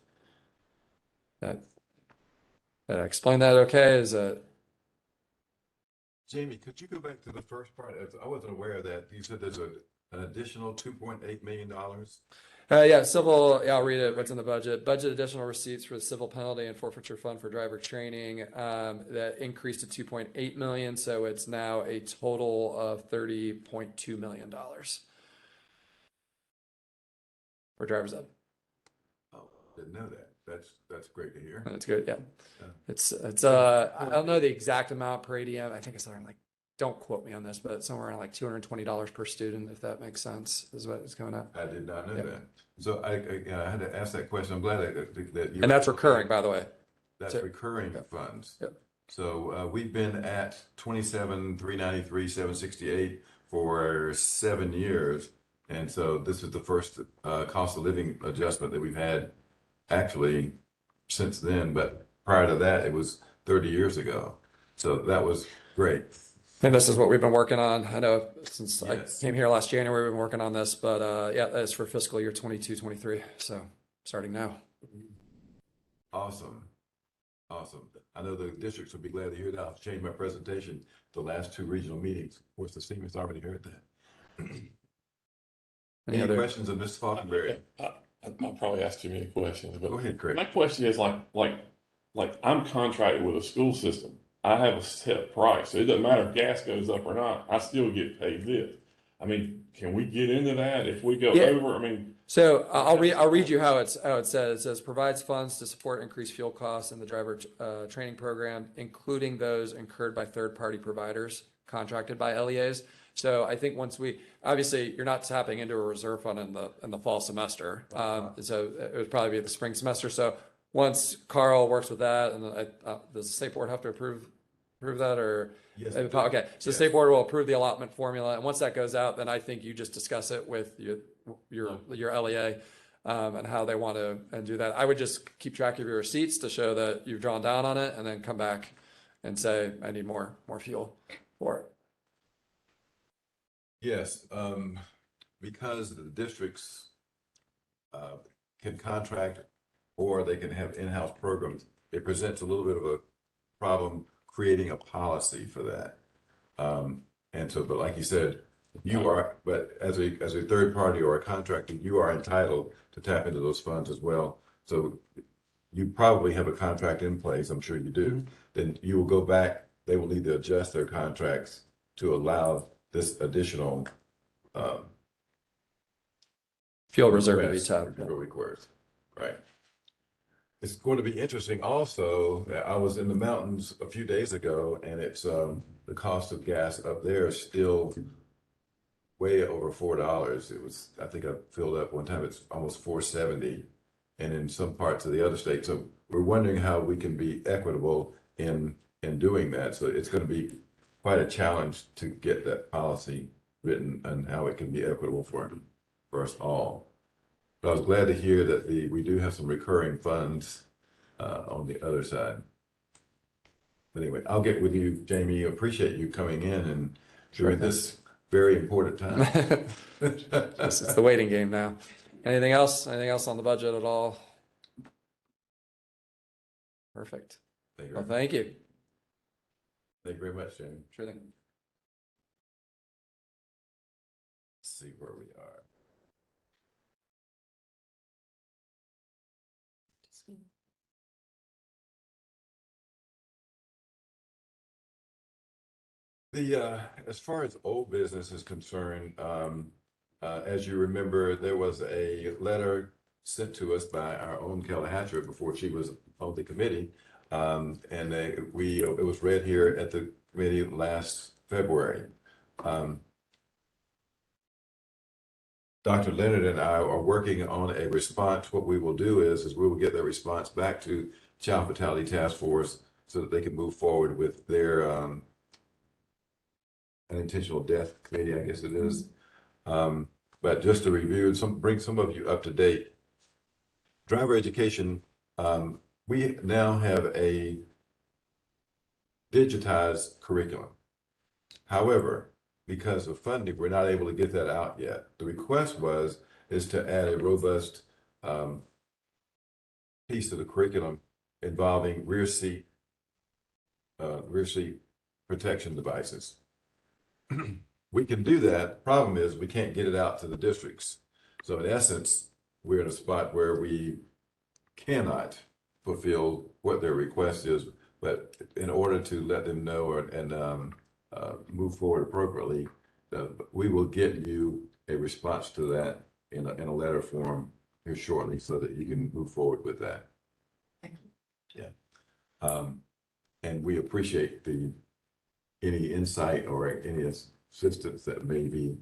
Did I explain that okay? Is it? Jamie, could you go back to the first part? I wasn't aware of that. You said there's an additional $2.8 million. Yeah, civil, yeah, I'll read it, what's in the budget. Budget additional receipts for the civil penalty and forfeiture fund for driver training. That increased to 2.8 million, so it's now a total of $30.2 million for driver's ed. Oh, didn't know that. That's great to hear. That's good, yeah. Yeah. It's I don't know the exact amount per ADM. I think it's around like, don't quote me on this, but somewhere around like $220 per student, if that makes sense, is what it's coming up. I did not know that. So I had to ask that question. I'm glad that you. And that's recurring, by the way. That's So- recurring Yep. funds. Yep. So we've been at 27,393, 768 for 7 years. And so this is the first cost of living adjustment that we've had actually since then. But prior to that, it was 30 years ago. So that was great. And this is what we've been working on. I know since Yes. I came here last January, we've been working on this, but yeah, that's for fiscal year 22-23. So starting now. Awesome. Awesome. I know the districts will be glad to hear that. I've changed my presentation the last 2 regional meetings. Of course, the seniors already heard that. Any other- questions of Ms. Falkenberry? I'll probably ask too many questions, but Go ahead, Craig. my question is like I'm contracted with a school system. I have a set price. So it doesn't matter if gas goes up or not. I still get paid this. I mean, can we get into that if we go Yeah. over? I mean, So I'll read you how it says. It says provides funds to support increased fuel costs in the driver training program, including those incurred by third-party providers contracted by LEAs. So I think once obviously you're not tapping into a reserve fund in the fall semester. So it would probably be the spring semester. So once Carl works with that, and does the state board have to approve that, or? Yes. Okay, so the state board will approve the allotment formula, and once that goes out, then I think you just discuss it with your LEA and how they want to do that. I would just keep track of your receipts to show that you've drawn down on it, and then come back and say, I need more fuel for it. Yes, because the districts can contract or they can have in-house programs, it presents a little bit of a problem creating a policy for that. And so, but like you said, but as a third party or a contractor, you are entitled to tap into those funds as well. So you probably have a contract in place, I'm sure you do. Then you will go back, they will need to adjust their contracts to allow this additional Fuel reserve to be request, tapped. fuel request. Right. It's going to be interesting also. I was in the mountains a few days ago, and it's the cost of gas up there is still way over $4. It was, I think I filled up one time, it's almost $4.70, and in some parts of the other states. So we're wondering how we can be equitable in doing that. So it's going to be quite a challenge to get that policy written and how it can be equitable for us all. But I was glad to hear that we do have some recurring funds on the other side. But anyway, I'll get with you, Jamie. Appreciate you coming in and during this very important time. It's the waiting game now. Anything else? Anything else on the budget at all? Perfect. Thank you. Well, thank you. Thank you very much, Jamie. Sure thing. Let's see where we are. As far as old business is concerned, as you remember, there was a letter sent to us by our own Kelly Hatcher before she was on the committee. And it was read here at the committee last February. Dr. Leonard and I are working on a response. What we will do is we will get the response back to Child Fatality Task Force so that they can move forward with their unintentional death committee, I guess it is. But just to review, bring some of you up to date. Driver education we now have a digitized curriculum. However, because of funding, we're not able to get that out yet. The request is to add a robust piece of the curriculum involving rear seat protection devices. We can do that. Problem is we can't get it out to the districts. So in essence, we're in a spot where we cannot fulfill what their request is. But in order to let them know and move forward appropriately, we will get you a response to that in a letter form here shortly so that you can move forward with that. Yeah. And we appreciate any insight or any assistance that may be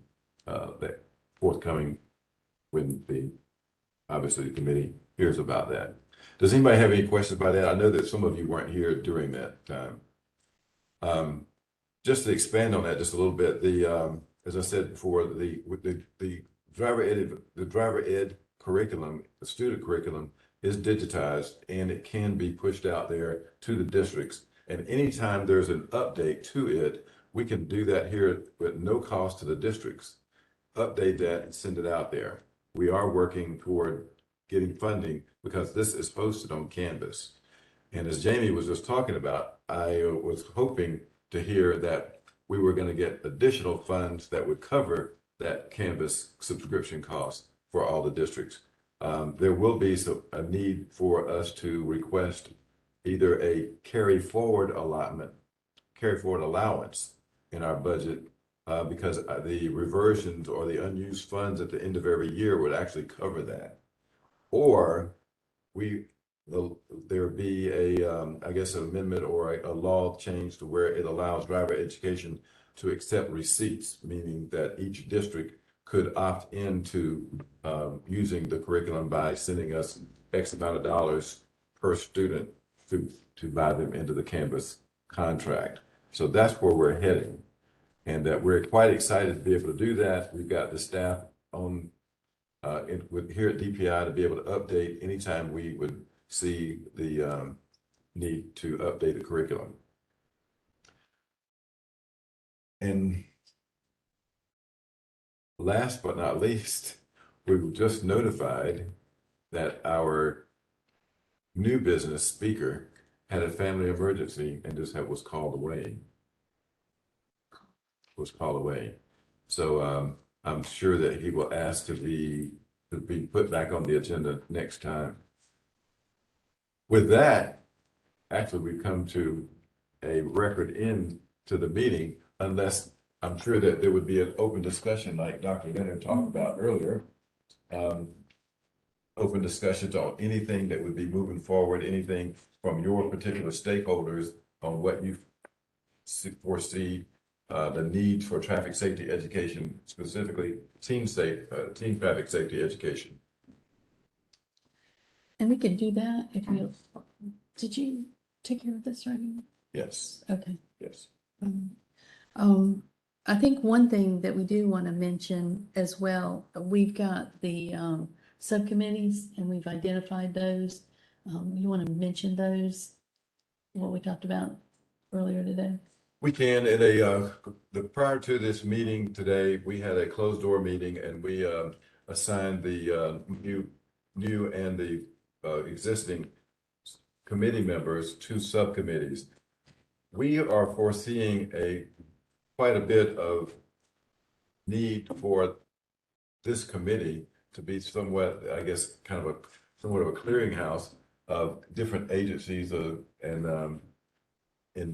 that forthcoming when obviously the committee hears about that. Does anybody have any questions about that? I know that some of you weren't here during that time. Just to expand on that just a little bit, as I said before, the driver ed curriculum, the student curriculum is digitized and it can be pushed out there to the districts. And anytime there's an update to it, we can do that here with no cost to the districts. Update that and send it out there. We are working toward getting funding because this is hosted on Canvas. And as Jamie was just talking about, I was hoping to hear that we were going to get additional funds that would cover that Canvas subscription cost for all the districts. There will be a need for us to request either a carry forward allowance in our budget because the reversions or the unused funds at the end of every year would actually cover that. Or there be I guess an amendment or a law change to where it allows driver education to accept receipts, meaning that each district could opt into using the curriculum by sending us X amount of dollars per student to buy them into the Canvas contract. So that's where we're heading, and that we're quite excited to be able to do that. We've got the staff on here at DPI to be able to update anytime we would see the need to update the curriculum. And last but not least, we were just notified that our new business speaker had a family emergency and just was called away. So I'm sure that he will ask to be put back on the agenda next time. With that, actually, we've come to a record end to the meeting, unless I'm sure that there would be an open discussion like Dr. Leonard talked about earlier. Open discussions on anything that would be moving forward, anything from your particular stakeholders on what you foresee the need for traffic safety education, specifically teen traffic safety education. And we can do that if you, did you take care of this already? Yes. Okay. Yes. I think one thing that we do want to mention as well, we've got the subcommittees and we've identified those. You want to mention those, what we talked about earlier today? We can. Prior to this meeting today, we had a closed door meeting and we assigned the new and the existing committee members to subcommittees. We are foreseeing quite a bit of need for this committee to be somewhat, I guess, somewhat of a clearinghouse of different agencies and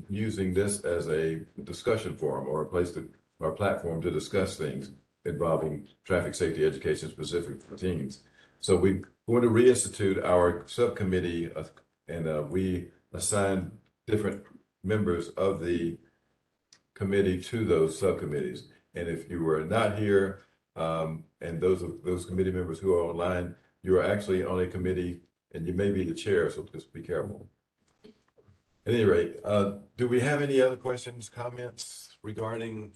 using this as a discussion forum or a place or platform to discuss things involving traffic safety education specific for teens. So we want to reinstitute our subcommittee and we assign different members of the committee to those subcommittees. And if you were not here, and those committee members who are online, you are actually on a committee and you may be the chair, so just be careful. At any rate, do we have any other questions, comments regarding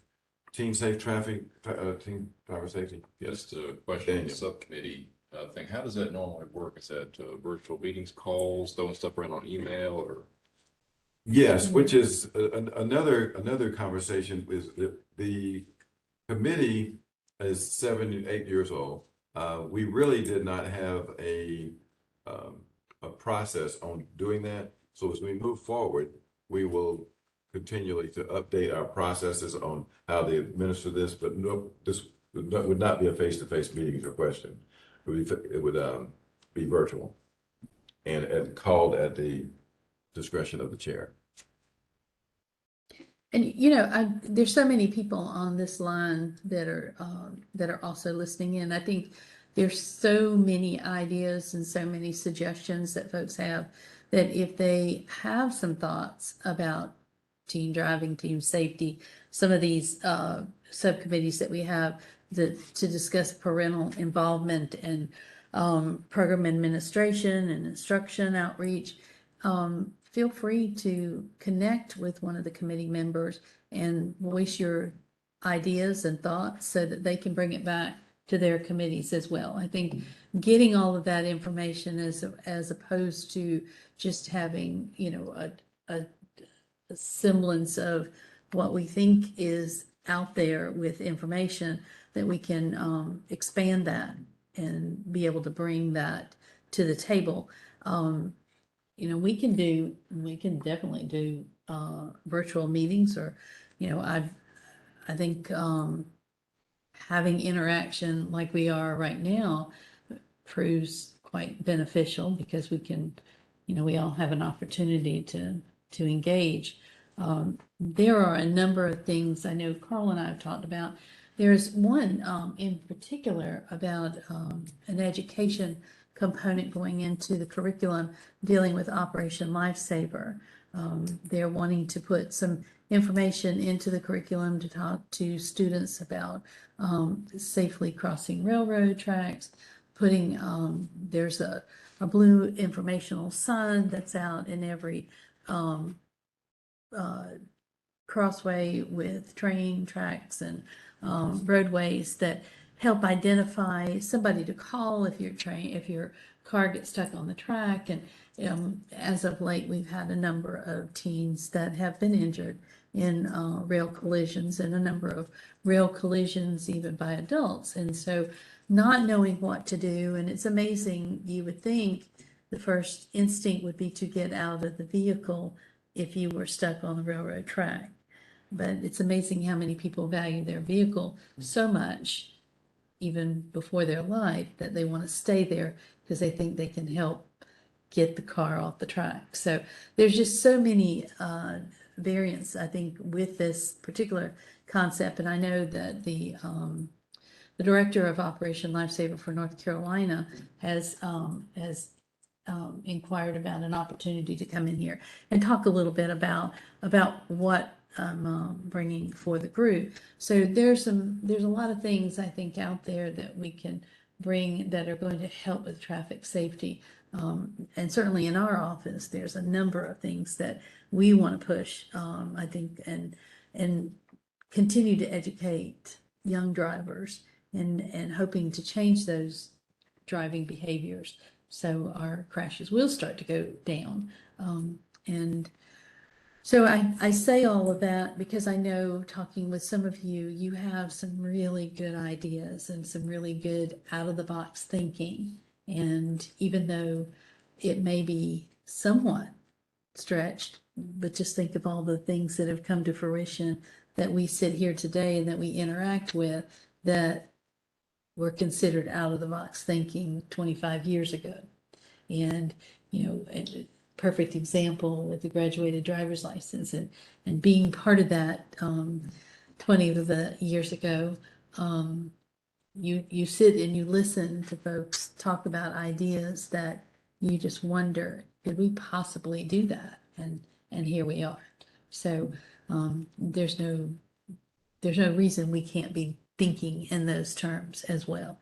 teen driver safety? Yes. Just a question on the subcommittee. thing. How does that normally work? Is that virtual meetings, calls, throwing stuff around on email, or? Yes, which is another conversation is the committee is 7, 8 years old. We really did not have a process on doing that. So as we move forward, we will continually to update our processes on how they administer this, but no, this would not be a face-to-face meeting, is your question. It would be virtual and called at the discretion of the chair. And you know, there's so many people on this line that are also listening in. I think there's so many ideas and so many suggestions that folks have that if they have some thoughts about teen driving, teen safety, some of these subcommittees that we have to discuss parental involvement and program administration and instruction outreach, feel free to connect with one of the committee members and voice your ideas and thoughts so that they can bring it back to their committees as well. I think getting all of that information as opposed to just having, you know, a semblance of what we think is out there with information, that we can expand that and be able to bring that to the table. You know, we can definitely do virtual meetings, or, you know, I think having interaction like we are right now proves quite beneficial because we can, you know, we all have an opportunity to engage. There are a number of things I know Carl and I have talked about. There's one in particular about an education component going into the curriculum dealing with Operation Lifesaver. They're wanting to put some information into the curriculum to talk to students about safely crossing railroad tracks, putting, there's a blue informational sign that's out in every crossway with train tracks and roadways that help identify somebody to call if your car gets stuck on the track. And as of late, we've had a number of teens that have been injured in rail collisions, and a number of rail collisions even by adults. And so not knowing what to do, and it's amazing, you would think the first instinct would be to get out of the vehicle if you were stuck on the railroad track. But it's amazing how many people value their vehicle so much, even before their life, that they want to stay there because they think they can help get the car off the track. So there's just so many variants, I think, with this particular concept. And I know that the director of Operation Lifesaver for North Carolina has inquired about an opportunity to come in here and talk a little bit about what I'm bringing for the group. So there's a lot of things I think out there that we can bring that are going to help with traffic safety. And certainly in our office, there's a number of things that we want to push, I think, and continue to educate young drivers and hoping to change those driving behaviors so our crashes will start to go down. And so I say all of that because I know, talking with some of you, you have some really good ideas and some really good out-of-the-box thinking. And even though it may be somewhat stretched, but just think of all the things that have come to fruition that we sit here today and that we interact with that were considered out-of-the-box thinking 25 years ago. And, you know, a perfect example with the graduated driver's license and being part of that 20 of the years ago. You sit and you listen to folks talk about ideas that you just wonder, could we possibly do that? And here we are. So there's no reason we can't be thinking in those terms as well.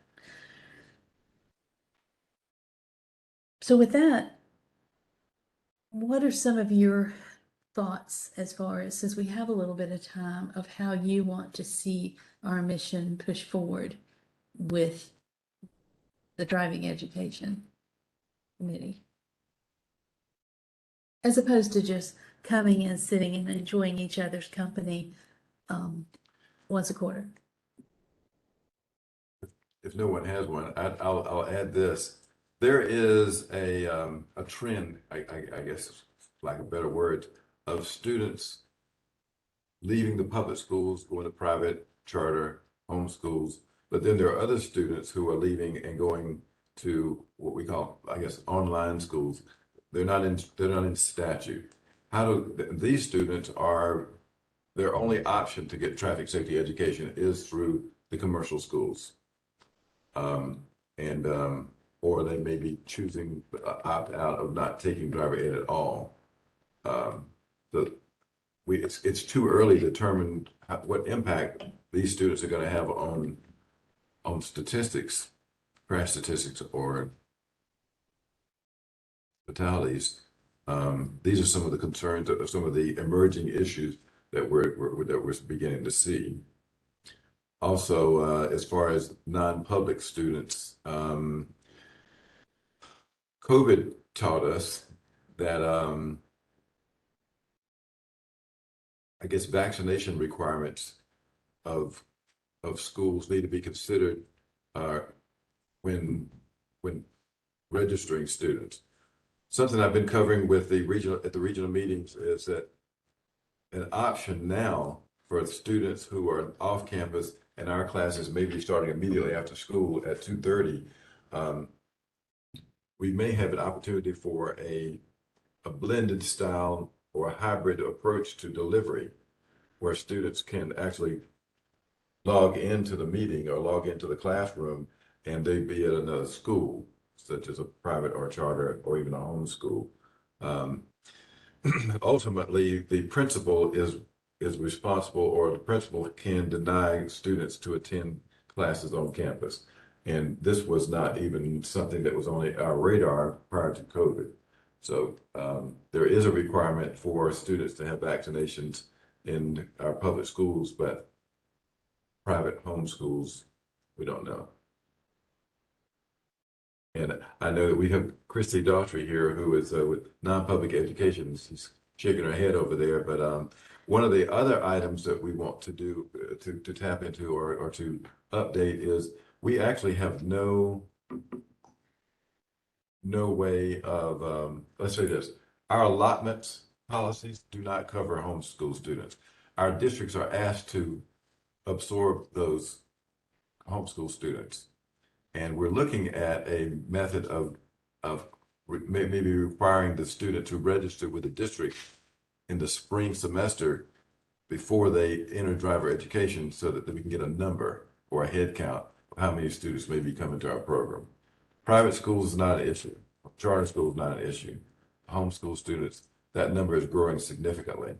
So with that, what are some of your thoughts as far as, since we have a little bit of time, of how you want to see our mission push forward with the driving education committee. As opposed to just coming and sitting and enjoying each other's company once a quarter. If no one has one, I'll add this. There is a trend, I guess, lack of better words, of students leaving the public schools, going to private, charter, home schools. But then there are other students who are leaving and going to what we call, I guess, online schools. They're not in statute. How do these students are, their only option to get traffic safety education is through the commercial schools. Or they may be choosing opt out of not taking driver ed at all. It's too early to determine what impact these students are going to have on statistics, crash statistics, or fatalities. These are some of the concerns, some of the emerging issues that we're beginning to see. Also, as far as non-public students, COVID taught us that I guess vaccination requirements of schools need to be considered when registering students. Something I've been covering with the regional meetings is that an option now for students who are off campus and our classes may be starting immediately after school at 2:30. We may have an opportunity for a blended style or a hybrid approach to delivery, where students can actually log into the meeting or log into the classroom and they be at another school, such as a private or charter or even a home school. Ultimately, the principal is responsible, or the principal can deny students to attend classes on campus. And this was not even something that was on our radar prior to COVID. So there is a requirement for students to have vaccinations in our public schools, but private home schools, we don't know. And I know that we have Christy Daughtry here, who is with non-public education. She's shaking her head over there. But one of the other items that we want to do to tap into or to update is we actually have no way of, let's say this, our allotments policies do not cover homeschool students. Our districts are asked to absorb those homeschool students. And we're looking at a method of maybe requiring the student to register with the district in the spring semester before they enter driver education, so that we can get a number or a head count of how many students may be coming to our program. Private schools is not an issue. Charter school is not an issue. Homeschool students, that number is growing significantly.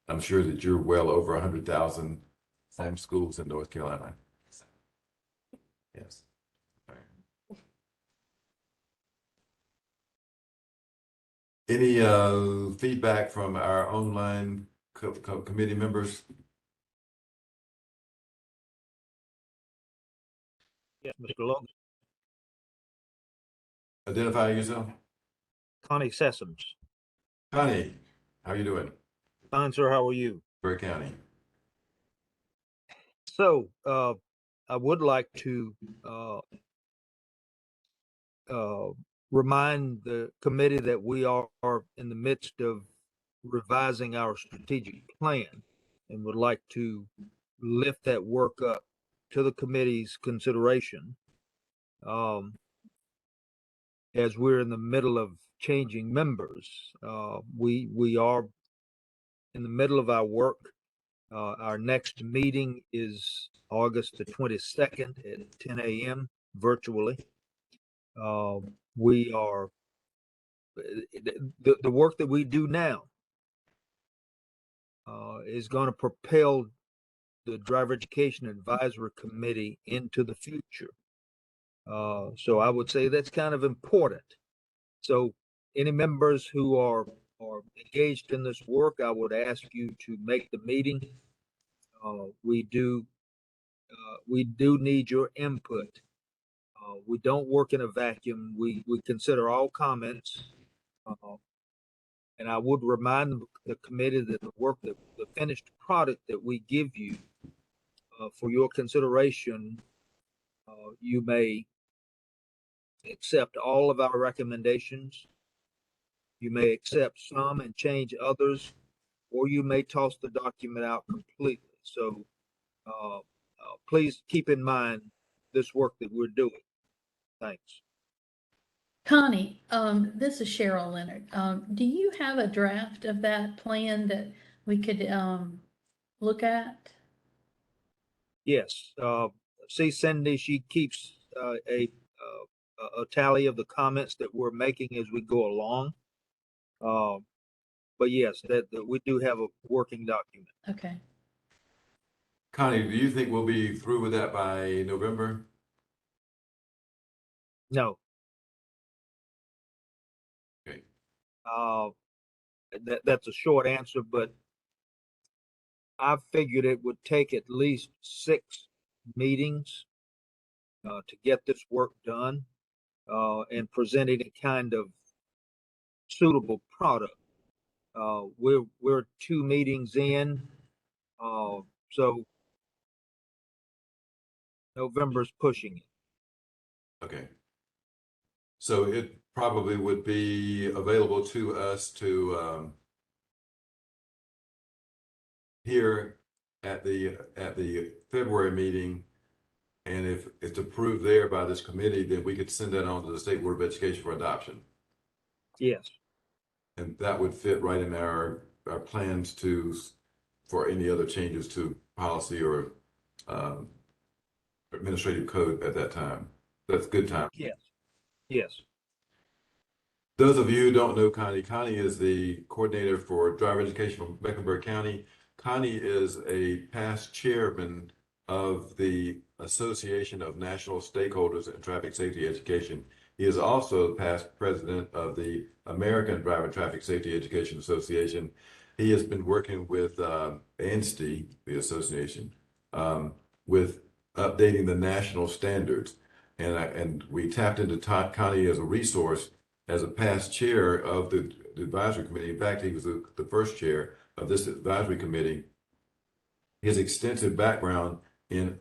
I'm sure that you're well over 100,000 homeschools in North Carolina. Yes. Any feedback from our online committee members? Yes, Mr. Logan. Identify yourself. Connie Sessoms. Connie, how you doing? Fine, sir. How are you? Berry County. So, I would like to remind the committee that we are in the midst of revising our strategic plan and would like to lift that work up to the committee's consideration. As we're in the middle of changing members, we are in the middle of our work. Our next meeting is August the 22nd at 10 a.m. virtually. We are, the work that we do now is going to propel the Driver Education Advisory Committee into the future. So I would say that's kind of important. So any members who are engaged in this work, I would ask you to make the meeting. We do need your input We don't work in a vacuum. We consider all comments. And I would remind the committee that the finished product that we give you for your consideration, you may accept all of our recommendations. You may accept some and change others, or you may toss the document out completely. So please keep in mind this work that we're doing. Thanks. Connie, this is Cheryl Leonard. Do you have a draft of that plan that we could look at? Yes. See Cindy, she keeps a tally of the comments that we're making as we go along. But yes, that we do have a working document. Okay. Connie, do you think we'll be through with that by November? No. Okay. That's a short answer, but I figured it would take at least 6 meetings to get this work done and presenting a kind of suitable product. We're 2 meetings in, so November's pushing it. Okay. So it probably would be available to us to hear at the February meeting. And if it's approved there by this committee, then we could send that on to the State Board of Education for adoption. Yes. And that would fit right in our plans for any other changes to policy or administrative code at that time. That's good time. Yes. Yes. Those of you who don't know Connie, Connie is the coordinator for driver education from Mecklenburg County. Connie is a past chairman of the Association of National Stakeholders in Traffic Safety Education. He is also past president of the American Driver Traffic Safety Education Association. He has been working with ANSTI, the association, with updating the national standards. And we tapped into Connie as a resource as a past chair of the advisory committee. In fact, he was the first chair of this advisory committee. His extensive background in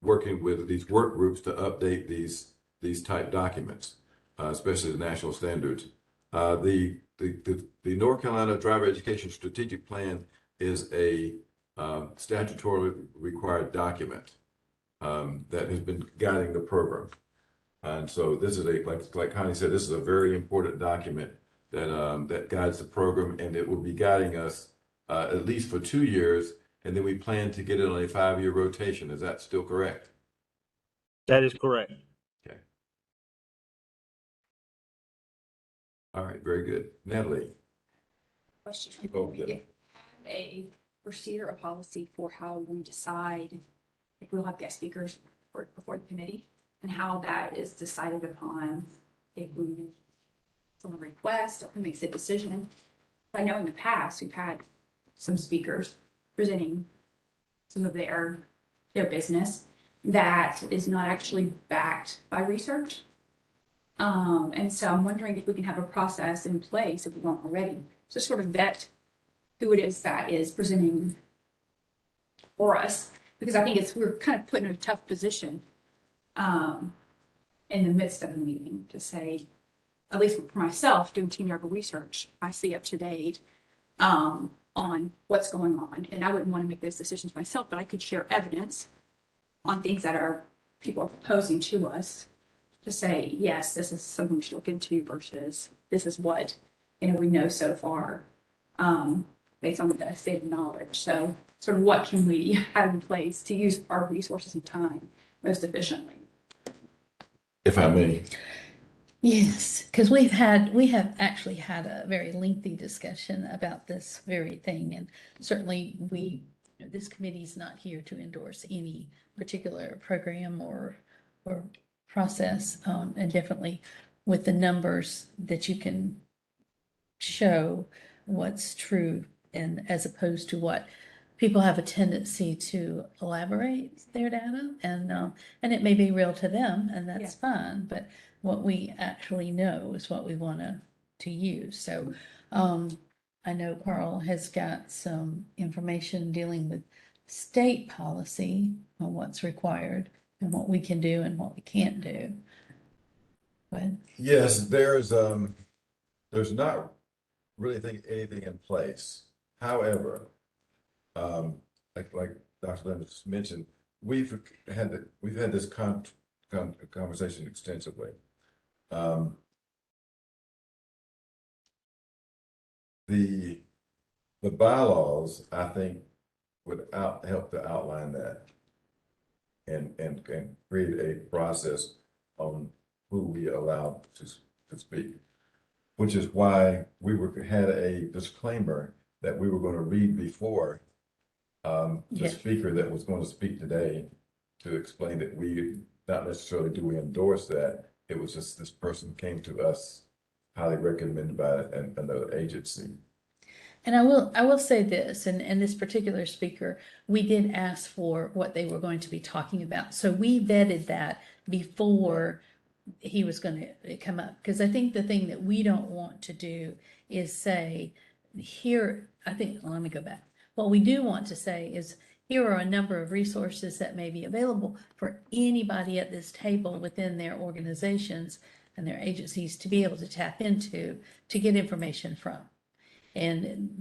working with these work groups to update these type documents, especially the national standards. The North Carolina Driver Education Strategic Plan is a statutorily required document that has been guiding the program. And so this is like Connie said, this is a very important document that guides the program, and it will be guiding us at least for 2 years. And then we plan to get it on a 5-year rotation. Is that still correct? That is correct. Okay. All right, very good. Natalie. Question. Oh, yeah. A procedure, a policy for how we decide if we'll have guest speakers before the committee, and how that is decided upon if someone requests or who makes a decision. I know in the past, we've had some speakers presenting some of their business that is not actually backed by research. And so I'm wondering if we can have a process in place, if we don't already, to sort of vet who it is that is presenting for us, because I think we're kind of put in a tough position in the midst of a meeting to say, at least for myself, doing team member research, I see up to date on what's going on. And I wouldn't want to make those decisions myself, but I could share evidence on things that people are proposing to us to say, yes, this is something we should look into versus this is what, we know so far based on the state of knowledge. So sort of what can we have in place to use our resources and time most efficiently? If I may. Yes, because we have actually had a very lengthy discussion about this very thing, and certainly this committee is not here to endorse any particular program or process, and definitely with the numbers that you can show what's true, and as opposed to what people have a tendency to elaborate their data, and it may be real to them, and that's fine, but what we actually know is what we want to use. So, I know Carl has got some information dealing with state policy on what's required and what we can do and what we can't do. But Yes, there's not really anything in place. However, like Dr. Lemon just mentioned, we've had this conversation extensively. The bylaws, I think, would help to outline that and create a process on who we allow to speak, which is why had a disclaimer that we were going to read before the speaker that was going to speak today, to explain that we not necessarily do we endorse that. It was just this person came to us highly recommended by another agency. And I will say this, and this particular speaker, we did ask for what they were going to be talking about. So we vetted that before he was going to come up. Because I think the thing that we don't want to do is say, here, let me go back. What we do want to say is, here are a number of resources that may be available for anybody at this table within their organizations and their agencies to be able to tap into to get information from. And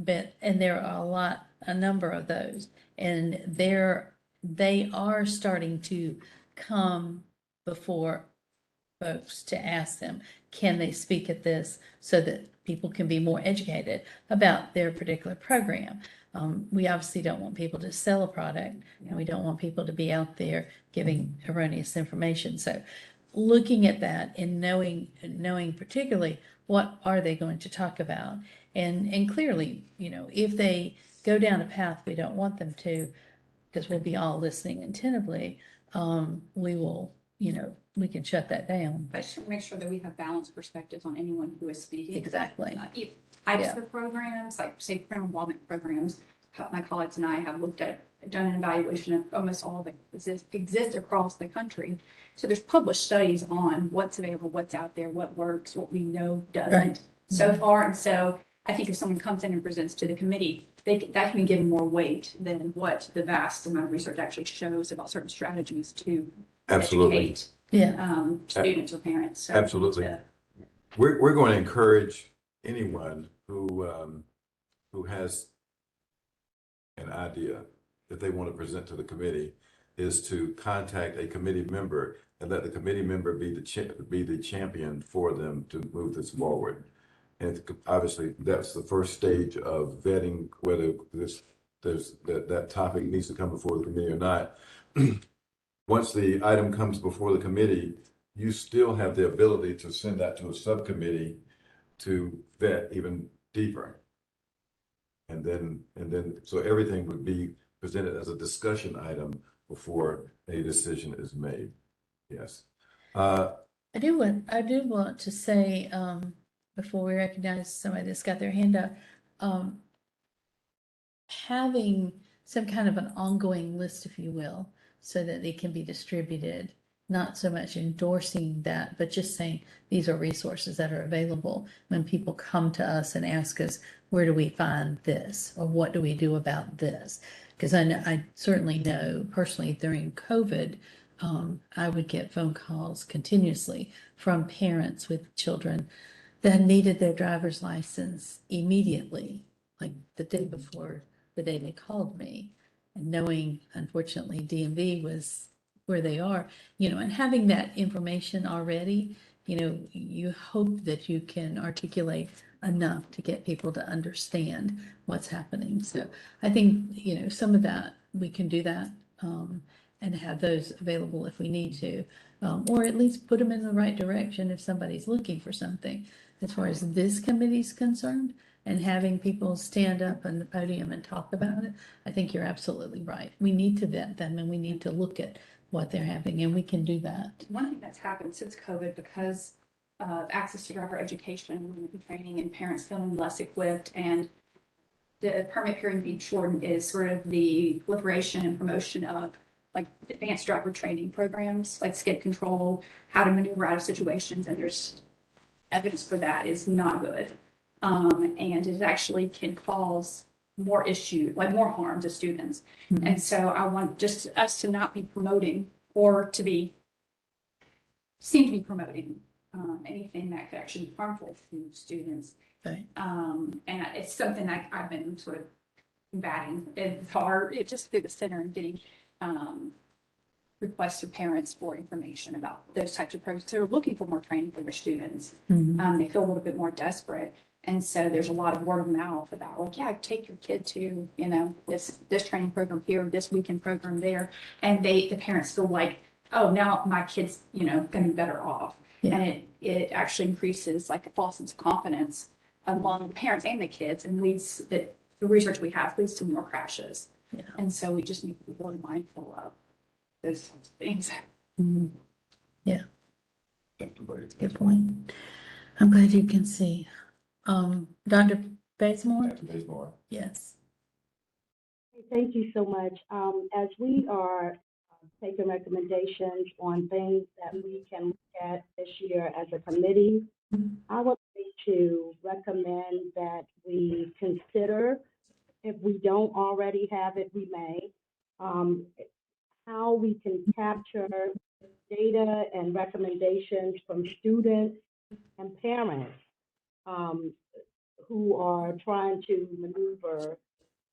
there are a number of those, and they are starting to come before folks to ask them, can they speak at this, so that people can be more educated about their particular program. We obviously don't want people to sell a product, and we don't want people to be out there giving erroneous information. So looking at that and knowing particularly what are they going to talk about, and clearly, if they go down a path we don't want them to, because we'll be all listening attentively, we will, we can shut that down. I should make sure that we have balanced perspectives on anyone who is speaking. Exactly. Types of programs, like say criminal involvement programs, my colleagues and I have done an evaluation of almost all that exist across the country. So there's published studies on what's available, what's out there, what works, what we know doesn't so far. And so I think if someone comes in and presents to the committee, that can be given more weight than what the vast amount of research actually shows about certain strategies to educate students or parents. So Absolutely. We're going to encourage anyone who has an idea that they want to present to the committee is to contact a committee member and let the committee member be the champion for them to move this forward. And obviously, that's the first stage of vetting whether that topic needs to come before the committee or not. Once the item comes before the committee, you still have the ability to send that to a subcommittee to vet even deeper. And then, so everything would be presented as a discussion item before a decision is made. Yes. I do want to say, before we recognize somebody that's got their hand up, having some kind of an ongoing list, if you will, so that they can be distributed, not so much endorsing that, but just saying these are resources that are available when people come to us and ask us, where do we find this, or what do we do about this? Because I certainly know personally during COVID, I would get phone calls continuously from parents with children that needed their driver's license immediately, like the day before the day they called me. And knowing, unfortunately, DMV was where they are, and having that information already, you hope that you can articulate enough to get people to understand what's happening. So I think, some of that, we can do that, and have those available if we need to, or at least put them in the right direction if somebody's looking for something. As far as this committee's concerned, and having people stand up on the podium and talk about it, I think you're absolutely right. We need to vet them, and we need to look at what they're having, and we can do that. One thing that's happened since COVID, because of access to driver education and training and parents feeling less equipped and the permit period being shortened is sort of the proliferation and promotion of like advanced driver training programs, like skid control, how to maneuver out of situations, and there's evidence for that is not good. And it actually can cause more issue, like more harm to students. And so I want just us to not be promoting or seem to be promoting anything that could actually be harmful to students. Right. And it's something that I've been sort of combating. It's hard, it just through the center and getting requests from parents for information about those types of programs. They're looking for more training for their students. They feel a little bit more desperate. And so there's a lot of word of mouth about, well, yeah, take your kid to, you know, this training program here, this weekend program there. And the parents feel like, oh, now my kid's, you know, gonna be better off. Yeah. And it actually increases like a false sense of confidence among the parents and the kids, and leads the research we have leads to more crashes. Yeah. And so we just need to be really mindful of those things. Yeah. Good point. I'm glad you can see. Dr. Bazemore? Dr. Bazemore. Yes. Thank you so much. As we are taking recommendations on things that we can look at this year as a committee, I would like to recommend that we consider, if we don't already have it, we may, how we can capture data and recommendations from students and parents who are trying to maneuver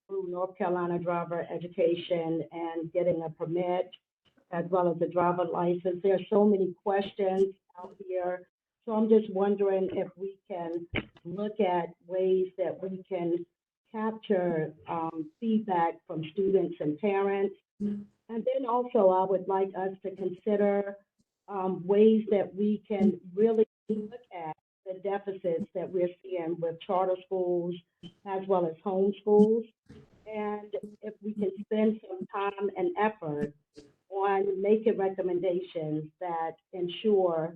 through North Carolina driver education and getting a permit, as well as a driver license. There are so many questions out here. So I'm just wondering if we can look at ways that we can capture feedback from students and parents. And then also I would like us to consider ways that we can really look at the deficits that we're seeing with charter schools as well as homeschools. And if we can spend some time and effort on making recommendations that ensure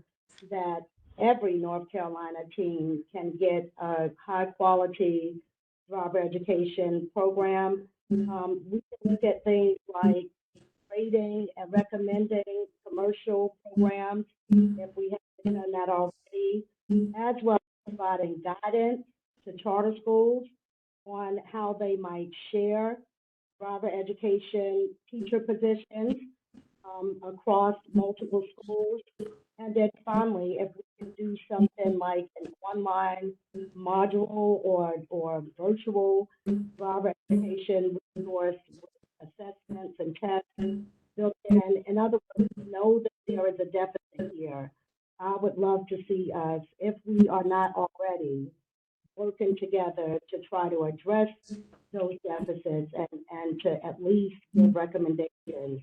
that every North Carolina teen can get a high quality driver education program. We can look at things like rating and recommending commercial programs if we haven't done that already, as well as providing guidance to charter schools on how they might share driver education teacher positions across multiple schools. And then finally, if we can do something like an online module or virtual driver education resource with assessments and tests built in. In other words, know that there is a deficit here. I would love to see us, if we are not already, working together to try to address those deficits and to at least give recommendations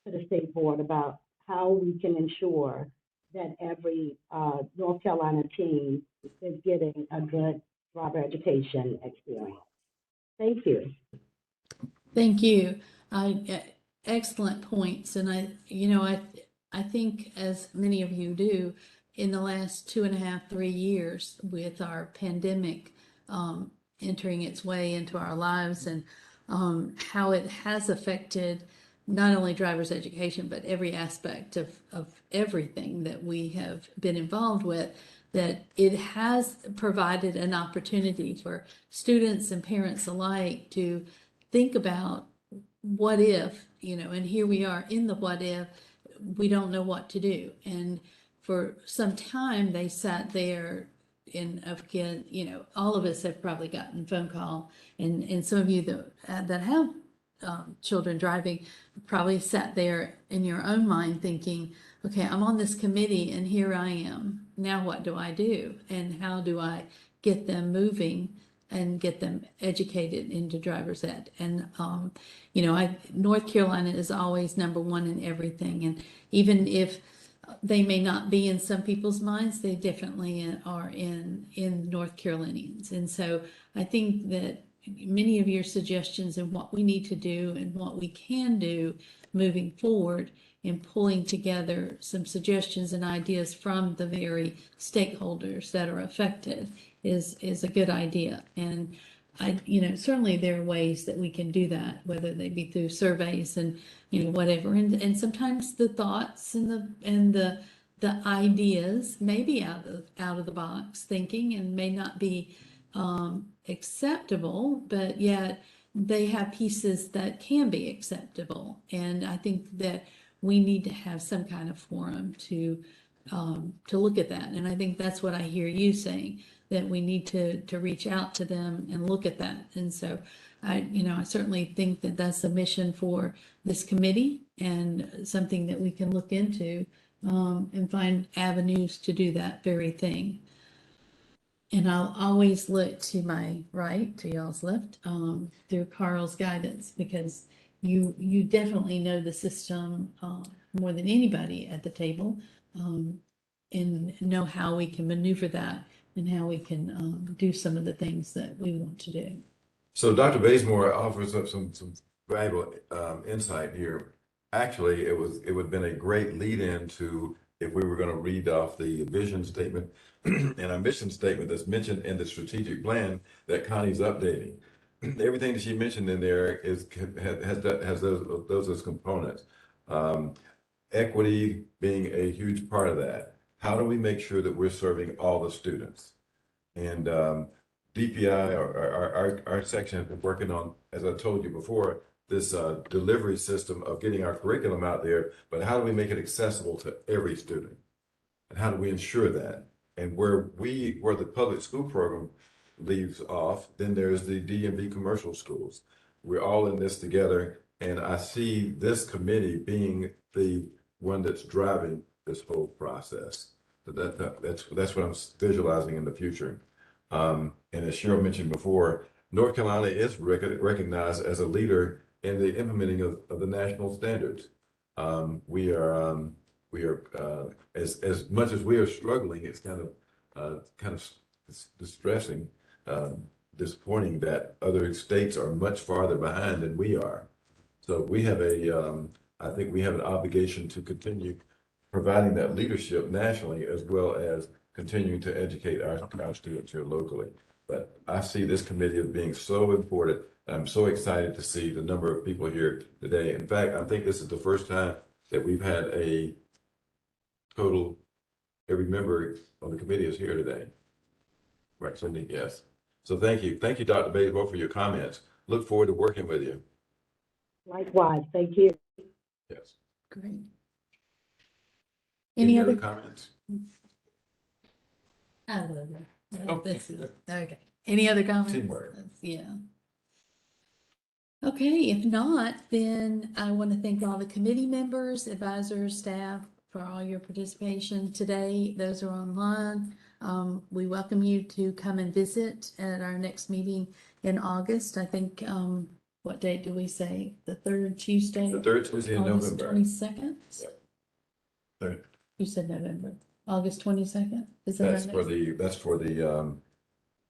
to the state board about how we can ensure that every North Carolina teen is getting a good driver education experience. Thank you. Thank you. Excellent points. And I think, as many of you do, in the last 2.5, 3 years, with our pandemic entering its way into our lives, and how it has affected not only driver's education, but every aspect of everything that we have been involved with, that it has provided an opportunity for students and parents alike to think about what if, and here we are in the what if, we don't know what to do. And for some time they sat there, and again, all of us have probably gotten phone call, and some of you that have children driving probably sat there in your own mind thinking, okay, I'm on this committee and here I am. Now what do I do? And how do I get them moving and get them educated into driver's ed? And, North Carolina is always number one in everything. And even if they may not be in some people's minds, they definitely are in North Carolinians. And so I think that many of your suggestions and what we need to do and what we can do moving forward in pulling together some suggestions and ideas from the very stakeholders that are affected is a good idea. And certainly there are ways that we can do that, whether they be through surveys and, whatever. And sometimes the thoughts and the ideas may be out of the box thinking and may not be acceptable, but yet they have pieces that can be acceptable. And I think that we need to have some kind of forum to look at that. And I think that's what I hear you saying, that we need to reach out to them and look at that. And so I certainly think that that's a mission for this committee and something that we can look into and find avenues to do that very thing. And I'll always look to my right, to y'all's left, through Carl's guidance, because you definitely know the system more than anybody at the table, and know how we can maneuver that and how we can do some of the things that we want to do. So Dr. Bazemore offers up some valuable insight here. Actually, it would have been a great lead-in to if we were going to read off the vision statement and our mission statement that's mentioned in the strategic plan that Connie's updating. Everything that she mentioned in there has those as components. Equity being a huge part of that. How do we make sure that we're serving all the students? And DPI, our section has been working on, as I told you before, this delivery system of getting our curriculum out there, but how do we make it accessible to every student? And how do we ensure that? And where the public school program leaves off, then there's the DMV commercial schools. We're all in this together, and I see this committee being the one that's driving this whole process. So that's what I'm visualizing in the future. And as Cheryl mentioned before, North Carolina is recognized as a leader in the implementing of the national standards. We are as much as we are struggling, it's kind of distressing, disappointing that other states are much farther behind than we are. So we have I think we have an obligation to continue providing that leadership nationally, as well as continuing to educate our students here locally. But I see this committee as being so important. I'm so excited to see the number of people here today. In fact, I think this is the first time that we've had a total, every member on the committee is here today. Right, Cindy? Yes. So thank you. Thank you, Dr. Bazemore, for your comments. Look forward to working with you. Likewise, thank you. Yes. Great. Any other comments? I love it. Oh. Okay. Any other comments? Teamwork. Yeah. Okay, if not, then I want to thank all the committee members, advisors, staff for all your participation today. Those are online. We welcome you to come and visit at our next meeting in August. I think, what date do we say? The third Tuesday? The third Tuesday in August November. 22nd? Third. You said November. August 22nd? Is that That's for the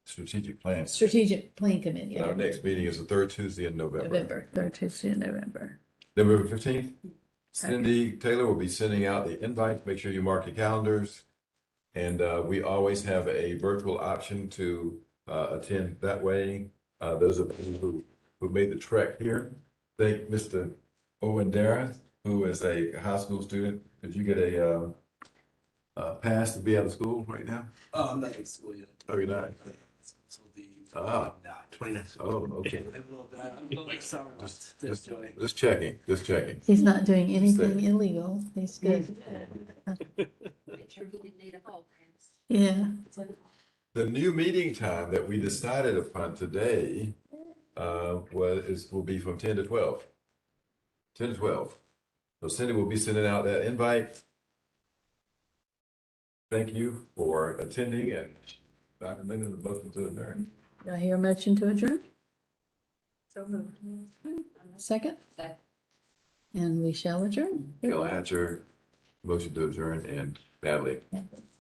strategic plan. Strategic Plan Committee? Our next meeting is the third Tuesday in November. Third Tuesday in November. November 15th. Cindy Taylor will be sending out the invite. Make sure you mark your calendars. And we always have a virtual option to attend that way. Those of you who made the trek here, thank Mr. Owendera, who is a high school student. Did you get a pass to be out of school right now? Oh, I'm not in school yet. Oh, you're not? So the, 29. Oh, okay. Just Just checking, just checking. He's not doing anything illegal. He's good. Make sure he didn't need a hall pass. Yeah. The new meeting time that we decided upon today will be from 10 to 12. 10 to 12. So Cindy will be sending out that invite. Thank you for attending, and Dr. Linden, the motion to adjourn. Do I hear a motion to adjourn? So moved. Second? Second. And we shall adjourn. Bill Hatcher, motion to adjourn, and Natalie.